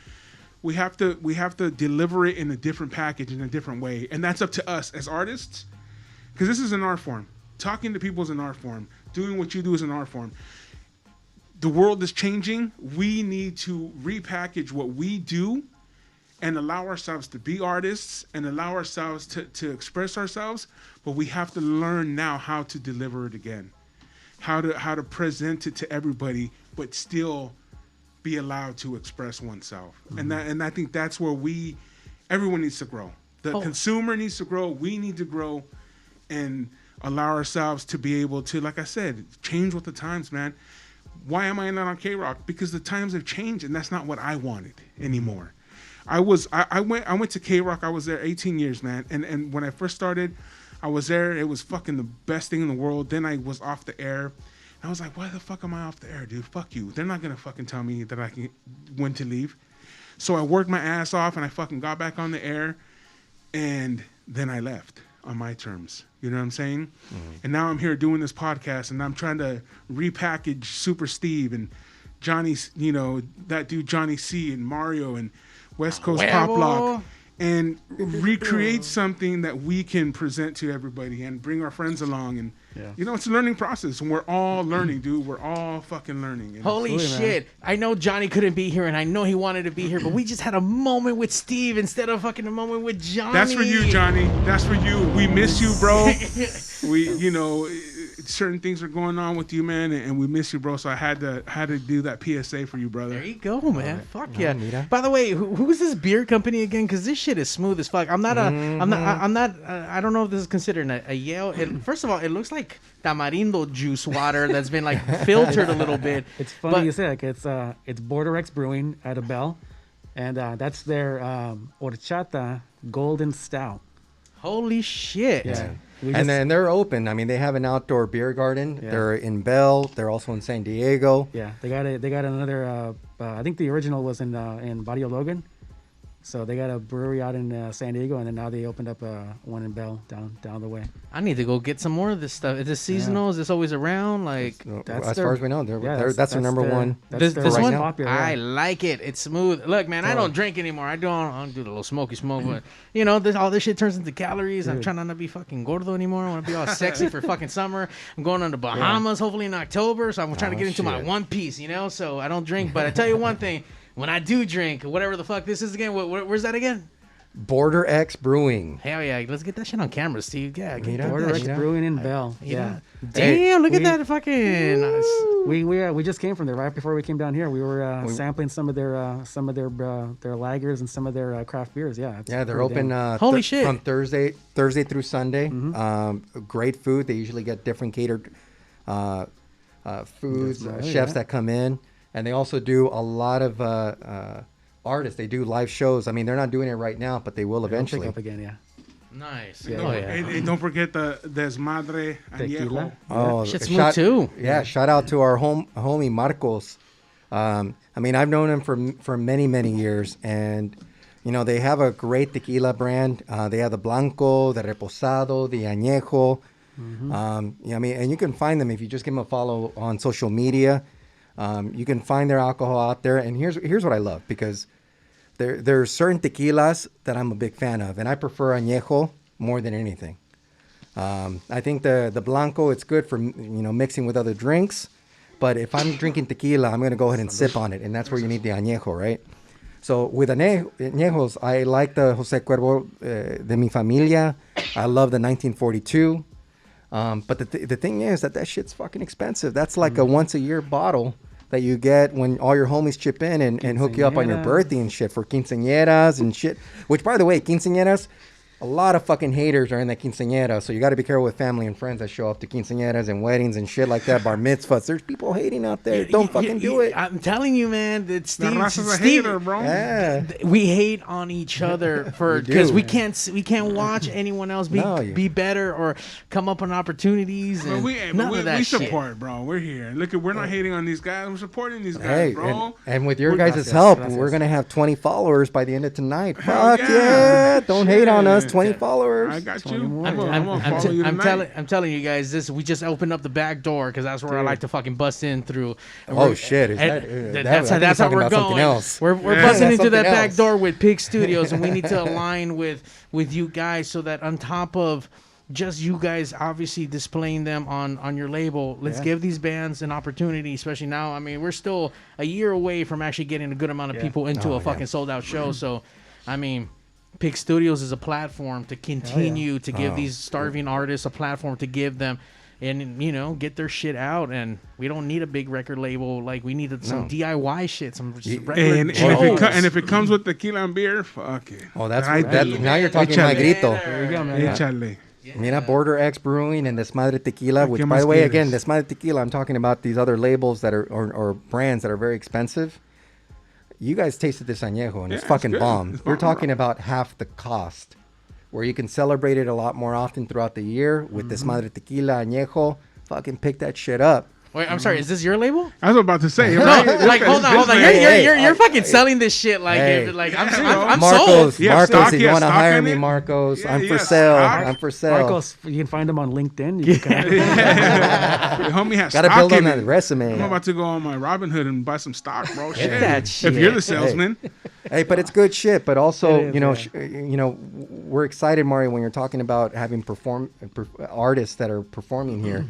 deliver it in a different package, in a different way. And that's up to us as artists, because this is an art form. Talking to people is an art form. Doing what you do is an art form. The world is changing. We need to repackage what we do and allow ourselves to be artists and allow ourselves to express ourselves. But we have to learn now how to deliver it again, how to present it to everybody, but still be allowed to express oneself. Mm-hmm. And I think that's where everyone needs to grow. The consumer needs to grow. We need to grow and allow ourselves to be able to, like I said, change with the times, man. Why am I not on K-Rock? Because the times have changed, and that's not what I wanted anymore. I went to K-Rock. I was there 18 years, man. And when I first started, I was there. It was fucking the best thing in the world. Then I was off the air. And I was like, why the fuck am I off the air, dude? Fuck you. They're not going to fucking tell me that when to leave. So I worked my ass off, and I fucking got back on the air. And then I left on my terms. You know what I'm saying? Mm-hmm. And now I'm here doing this podcast, and I'm trying to repackage Super Steve and Johnny, you know, that dude Johnny C and Mario and West Coast Poplock, and recreate something that we can present to everybody and bring our friends along. And you know, it's a learning process, and we're all learning, dude. We're all fucking learning. You know? Holy shit. Man. I know Johnny couldn't be here, and I know he wanted to be here, but we just had a moment with Steve instead of fucking a moment with Johnny. That's for you, Johnny. That's for you. We miss you, bro. You know, certain things are going on with you, man, and we miss you, bro. So I had to do that PSA for you, brother. There you go, man. Fuck yeah. By the way, who's this beer company again? Because this shit is smooth as fuck. I'm not. I don't know if this is considered a Yale. First of all, it looks like tamarindo juice water that's been like filtered a little bit. It's funny you say that. It's Border X Brewing out of Bell, and that's their horchata golden stout. Holy shit! Yeah. And then they're open. I mean, they have an outdoor beer garden. Yeah. They're in Bell. They're also in San Diego. Yeah, they got another. I think the original was in Barrio Logan. So they got a brewery out in San Diego, and then now they opened up one in Bell down the way. I need to go get some more of this stuff. Is this seasonal? Is this always around? Like as far as we know, that's their number one. This right one, popular, I like it. It's smooth. Look, man, I don't drink anymore. I don't do the little smoky smoke, but you know, all this shit turns into calories. I'm trying not to be fucking gordo anymore. I want to be all sexy for fucking summer. I'm going on the Bahamas hopefully in October, so I'm trying to get into my one piece, you know. So I don't drink, but I tell you one thing. When I do drink, whatever the fuck this is again, where's that again? Border X Brewing. Hell yeah, let's get that shit on camera, Steve. Yeah, get Mira, that Border X shit. Brewing in Bell. Yeah. Damn, look at we- that fucking. We just came from there right before we came down here. We were sampling some of their lagers and some of their craft beers. Yeah. It's Yeah, they're pretty open damn- Holy shit. from Thursday through Sunday. Great food. They usually get different catered foods, That's right, chefs yeah. that come in, and they also do a lot of artists. They do live shows. I mean, they're not doing it right now, but they will They'll pick eventually. up again. Yeah. Nice. Yeah. Oh yeah. And don't forget the Desmadre Tequila. Añejo. Oh, Shit's shout- smooth, too. Yeah, shout out to our homie Marcos. I mean, I've known him for many years, and you know they have a great tequila brand. They have the Blanco, the Reposado, the Añejo. Yeah, I mean, and you can find them if you just give them a follow on social media. You can find their alcohol out there, and here's what I love, because there are certain tequilas that I'm a big fan of, and I prefer Añejo more than anything. I think the Blanco, it's good for mixing with other drinks, but if I'm drinking tequila, I'm gonna go ahead and sip on it, and that's where you need the Añejo, right? So with Añejos, I like the Jose Cuervo de mi Familia. I love the 1942. But the thing is that shit's fucking expensive. That's like a once a year bottle that you get when all your homies chip in and hook you up on your Quinceañeras. birthday and shit for quinceañeras and shit. Which, by the way, quinceañeras, a lot of fucking haters are in the quinceañera. So you got to be careful with family and friends that show up to quinceañeras and weddings and shit like that, bar mitzvahs. There's people hating out there. Don't fucking do it. I'm telling you, man. That The raza's a hater, bro. Yeah. We hate on each other for We do. because we can't watch anyone else be better or come up on opportunities. But And we none of that we shit. support, bro. We're here. Look, we're not hating on these guys. We're supporting these guys, Hey, bro. and with your We're- guys' help, gracias. we're going to have 20 followers by the end of tonight. Hell Fuck yeah. yeah. Don't hate on us. Shit. 20 followers. I got you. 21. I'm gonna follow you tonight. I'm telling you guys this. We just opened up the back door because that's where I like to fucking bust in through. And Oh, we're- shit. Is and that- that's I how think you're we're talking about something going. else. We're Yeah. busting That's into that something back else. door with Pig Studios, and we need to align with you guys so that on top of just you guys obviously displaying them on your label, let's Yeah. give these bands an opportunity, especially now. I mean, we're still a year away from actually getting a good amount of Yeah. people into a fucking sold out show. So, I mean, Pig Studios is a platform to continue to give these starving artists a platform to give them and get their shit out. And we don't need a big record label. Like, we need some DIY shit, some just regular And shows. if it comes with tequila and beer, fuck it. Oh, that's Right what, that, there. now you're talking My Grito. There you go, man. Échale. Mira, Border X Brewing and Desmadre Tequila, which, ¿Qué by más the way, quieres? again, Desmadre Tequila, I'm talking about these other labels that are, or brands that are very expensive. You guys tasted this añejo, and Yeah, it's it's fucking good. bomb. It's We're bomb, talking bro. about half the cost, where you can celebrate it a lot more often throughout the year with Desmadre Tequila, añejo. Fucking pick that shit up. Wait, I'm sorry. Is this your label? I was about to say, No, right? like hold on. Hey, You're fucking selling this shit like Hey. like Yeah, I'm bro. I'm Marcos, sold. Yeah, Marcos, stock, if yeah, you want to stock hire in me, it. Marcos, Yeah, I'm for yeah, sale. stock. I'm for sale. Marcos, you can find him on LinkedIn. You can The homie has Got to stock build on in that it. resume. I'm about to go on my Robinhood and buy some stock, bro. Shit. that If you're shit. the salesman, Hey, but it's good shit. But also, It is, we're excited, Mario, when you're talking about having artists that are performing here.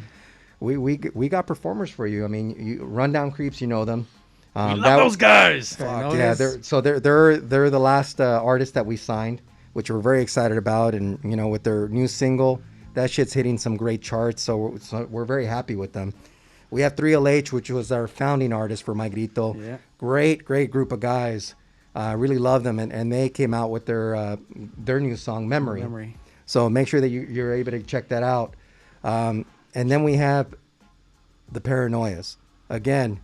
We got performers for you. I mean, Rundown Creeps, you know them. We love those guys. Fuck, yeah, they're the last artist that we signed, which we're very excited about, and with their new single, that shit's hitting some great charts. So we're very happy with them. We have 3LH, which was our founding artist for My Grito. Yeah. Great group of guys. Really love them, and they came out with their new song Memory. So make sure that you're able to check that out. And then we have the Paranoias. Again,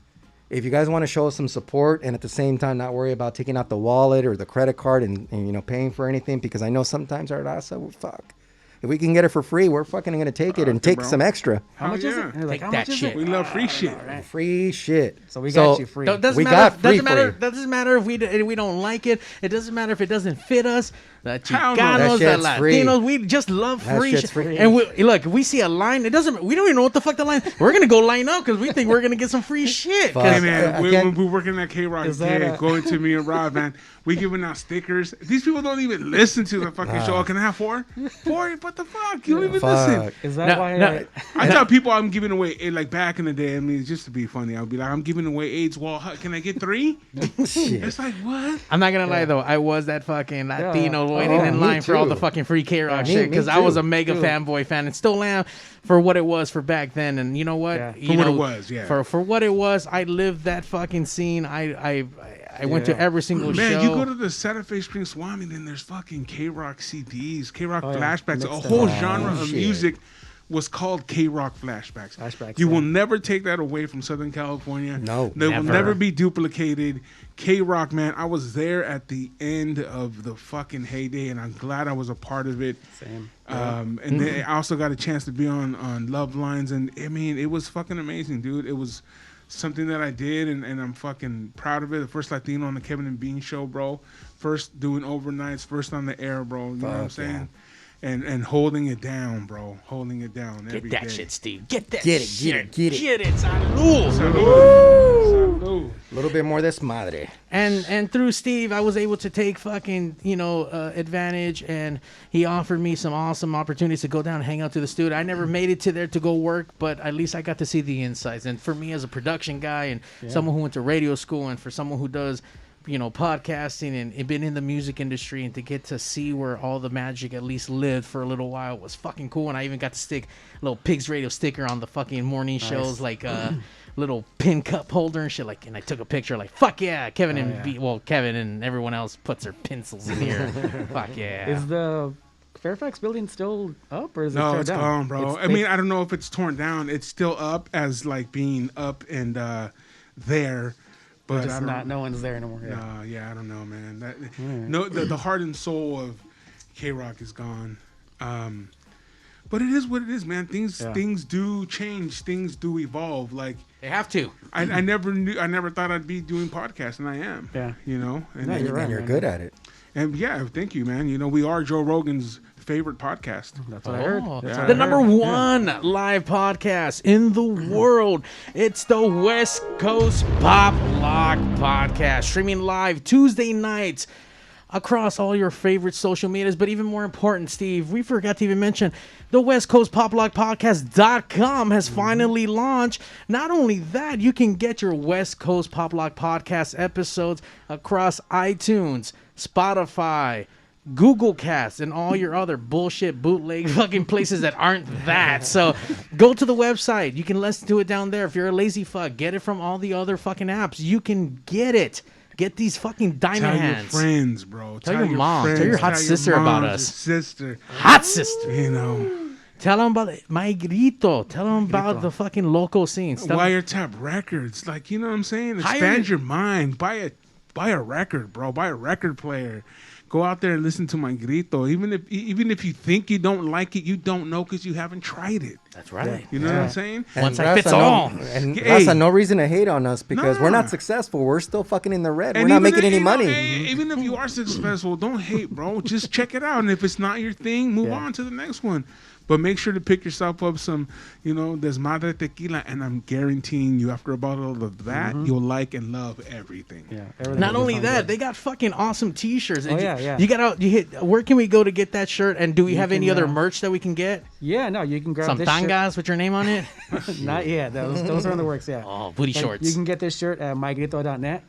if you guys want to show us some support and at the same time not worry about taking out the wallet or the credit card and paying for anything, because I know sometimes our raza, fuck. If we can get it for free, we're fucking going to take it and take bro. some extra. How much is it? They're Take how that much is shit. it? we love free shit. Free shit. So we got you free. Doesn't We matter. got free Doesn't matter. for you. Doesn't matter if we don't like it. It doesn't matter if it doesn't fit us. The Hell no. Chicanos, That the shit's free. Latinos, we just love That free shit's shit. free. And look, if we see a line, we don't even know what the fuck the line. We're gonna go line up because we think we're gonna get some free shit. 'Cause- Hey man, I when can't- we working at K-Rock, Is that yeah, a- going to me and Rob, man, we giving out stickers. These people don't even listen to the fucking show. Can I have 4? 4? What the fuck? You don't even listen. Fuck. Is that No, why? no. I tell people I'm giving away, like back in the day, I mean, just to be funny, I'll be like, I'm giving away AIDS. Well, can I get 3? Shit. It's like, what? I'm not gonna lie though, I was that fucking Latino still waiting in me line for all the too. fucking free K-Rock Me- shit me because I was too. a mega fanboy fan and still am for what it was for back then. And you know what? Yeah. You For what know, it was, yeah. For what it was, I lived that fucking scene. I went to Yeah. every single Man, show. you go to the Santa Fe Spring Swami, then there's fucking K-Rock CDs, K-Rock Oh, yeah. flashbacks. A Mixed whole in. genre of shit. music was called K-Rock flashbacks. Flashbacks, You yeah. will never take that away from Southern California. No, They will never. never be duplicated. K-Rock, man, I was there at the end of the fucking heyday, and I'm glad I was a part of it. Same. And then I also got a chance to be on Love Lines, and I mean, it was fucking amazing, dude. It was something that I did, and I'm fucking proud of it. The first Latino on the Kevin and Bean show, bro. First doing overnights, first on the air, bro. You know what I'm Fuck, saying? And holding it down, bro. Holding it down every Get that day. shit, Steve. Get that Get it, shit. get it, get it. Get it. Salud. Salud. Salud. A little bit more desmadre. And through Steve, I was able to take fucking advantage, and he offered me some awesome opportunities to go down and hang out to the studio. I never made it to there to go work, but at least I got to see the insides. And for me as a production guy and someone who went to radio school, and for someone who does podcasting and been in the music industry, and to get to see where all the magic at least lived for a little while was fucking cool. And I even got to stick a little Pigs Radio sticker on the fucking morning shows, like little pin cup holder and shit. Like, and I took a picture, like, fuck yeah, Kevin Kevin and everyone else puts their pencils in here. Fuck yeah. Is the Fairfax building still up, or is it No, torn it's down? gone, bro. It's- I mean, I don't know if it's torn down. It's still up as like being up and there, but just I don't not. No one's there anymore. Yeah. Yeah, I don't know, man. No, the heart and soul of K-Rock is gone. But it is what it is, man. Things do change. Things do evolve. Like, They have to. I never thought I'd be doing podcasts, and I am. Yeah. You know. And, No, you're right. And you're man. good at it. And yeah, thank you, man. You know, we are Joe Rogan's favorite podcast. That's what I heard. Oh, That's what the I number heard. one live podcast in the world. It's the West Coast Poplock Podcast, streaming live Tuesday nights across all your favorite social medias. But even more important, Steve, we forgot to even mention the West Coast Poplock Podcast.com has finally launched. Not only that, you can get your West Coast Poplock Podcast episodes across iTunes, Spotify, Google Cast, and all your other bullshit bootleg fucking places that aren't that. So go to the website. You can listen to it down there. If you're a lazy fuck, get it from all the other fucking apps. You can get it. Get these fucking diamond Tell hands. your friends, bro. Tell your mom. Tell your hot sister about your us. Sister. Hot sister. You know. Tell them about My Grito. Tell them about the fucking local scenes. Tell 'em- Wiretap Records. Like, you know what I'm saying? Hire- Expand your mind. Buy a record, bro. Buy a record player. Go out there and listen to My Grito. Even if you think you don't like it, you don't know because you haven't tried it. That's right. You know what I'm saying? And One size fits Raza, all. And Hey. Raza, no reason to hate on us because we're Nah. not successful. We're still fucking in the red. We're And not even making if- any you know, money. even if you are successful, don't hate, bro. Just check it out. And if it's not your thing, move Yeah. on to the next one. But make sure to pick yourself up some, Desmadre tequila. And I'm guaranteeing you, after a bottle of that, you'll like and love everything. Yeah. everything Not will only sound that, good. they got fucking awesome T-shirts. Oh, yeah. Where can we go to get that shirt? And do we have can, any other uh, merch that we can get? Yeah, no, you can grab Some this shirt. tangas with your name on it? Not yet. Those are in the works. Yeah. Oh, booty But shorts. You can get this shirt at mygrito.net.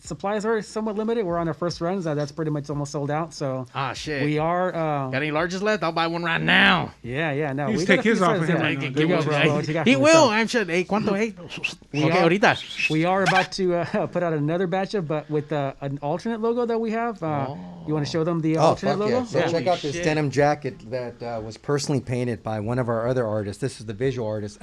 Supplies are somewhat limited. We're on our first runs. That's pretty much almost sold out. So Ah, shit. we are. Got any larges left? I'll buy one right now. Yeah. No, He's we got a take few his off sizes, of him yeah. right now. Here Give you go, him bro. his- What you got He for will. yourself? I'm sure. Hey, ¿cuánto? Hey. We Okay, are- ahorita. We are about to put out another batch of, but with an alternate logo that we have. You want to show them the Oh, alternate fuck logo? yeah. So Yeah. check out this Shit. denim jacket that was personally painted by one of our other artists. This is the visual artist.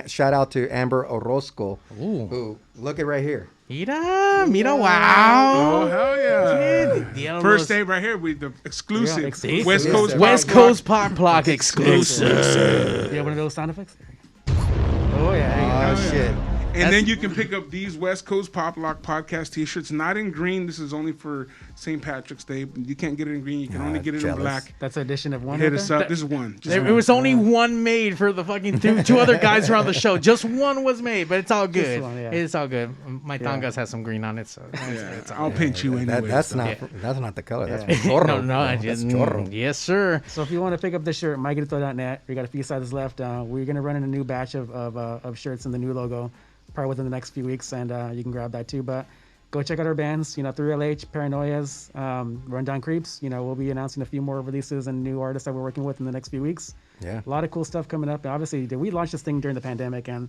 Shout out to Amber Orozco. Ooh. Who, look at right here. Mira, wow. Oh, hell yeah. Diablos. First day right here with the exclusive. Yeah, exclusive. West Yes, Coast sir. West Poplock. Coast Poplock exclusive. You have one of those sound effects? Oh, yeah. Oh, shit. And then you can pick up these West Coast Poplock podcast T-shirts, not in green. This is only for St. Patrick's Day. You can't get it in green. You can only get it jealous. in black. That's an edition of one. Hit right us there? up. This is one. Just It one. was only one made for the fucking two other guys who are on the show. Just one was made, but it's all good. one, yeah. It's all good. My tangas has some green on it, so it's all I'll paint you anyway. That's so. not the color. That's Yeah. chorro. No, I That's just chorro. yes, sir. So if you want to pick up the shirt, mygrito.net, we got a few sizes left. We're gonna run in a new batch of shirts in the new logo, probably within the next few weeks, and you can grab that too. But go check out our bands, 3LH, Paranoias, Rundown Creeps. We'll be announcing a few more releases and new artists that we're working with in the next few weeks. Yeah. A lot of cool stuff coming up. Obviously, we launched this thing during the pandemic, and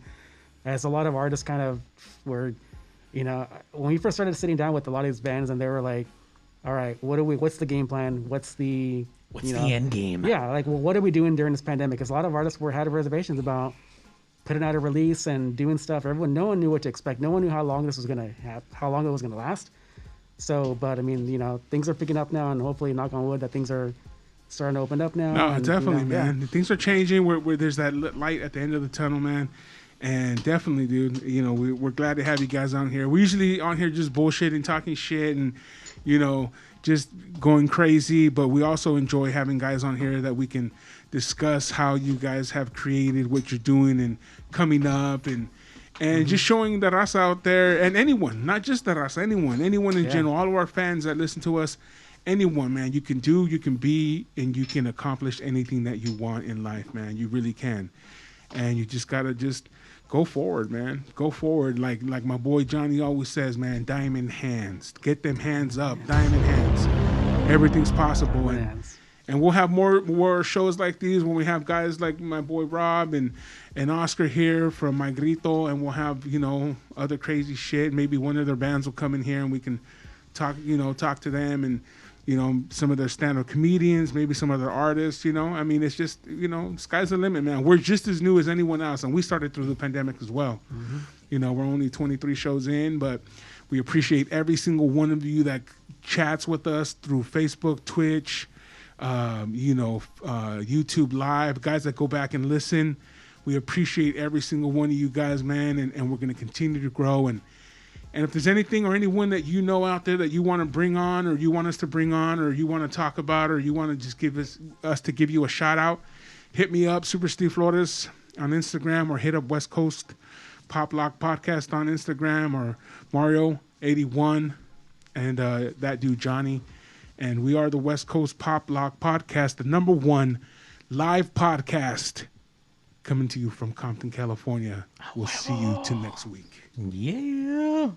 as a lot of artists kind of were, when we first started sitting down with a lot of these bands, and they were like, all right, what's the game plan? What's the end game? Yeah, like, well, what are we doing during this pandemic? Because a lot of artists had reservations about putting out a release and doing stuff. No one knew what to expect. No one knew how long this was how long it was gonna last. So, but I mean, things are picking up now, and hopefully, knock on wood, that things are starting to open up now. No, and, definitely, man. Yeah. Things are changing. Where there's that light at the end of the tunnel, man. And definitely, dude, we're glad to have you guys on here. We're usually on here just bullshitting, talking shit, and just going crazy. But we also enjoy having guys on here that we can discuss how you guys have created what you're doing and coming up, and just showing the raza out there, and anyone, not just the raza, anyone in general, all of our fans that listen to us, anyone, man, you can be, and you can accomplish anything that you want in life, man. You really can. And you just gotta go forward, man. Go forward, like my boy Johnny always says, man. Diamond hands, get them hands up. Diamond hands. Everything's possible, and we'll have more shows like these when we have guys like my boy Rob and Oscar here from My Grito, and we'll have other crazy shit. Maybe one of their bands will come in here and we can talk to them, and some of their stand-up comedians, maybe some other artists. I mean, it's just sky's the limit, man. We're just as new as anyone else, and we started through the pandemic as well. We're only 23 shows in, but we appreciate every single one of you that chats with us through Facebook, Twitch, YouTube Live, guys that go back and listen. We appreciate every single one of you guys, man, and we're going to continue to grow. And if there's anything or anyone that out there that you want to bring on, or you want us to bring on, or you want to talk about, or you want to just give us to give you a shout out, hit me up, Super Steve Flores on Instagram, or hit up West Coast Poplock Podcast on Instagram, or Mario81 and that dude Johnny. And we are the West Coast Poplock Podcast, the #1 live podcast, coming to you from Compton, California. We'll see you till next week. Yeah.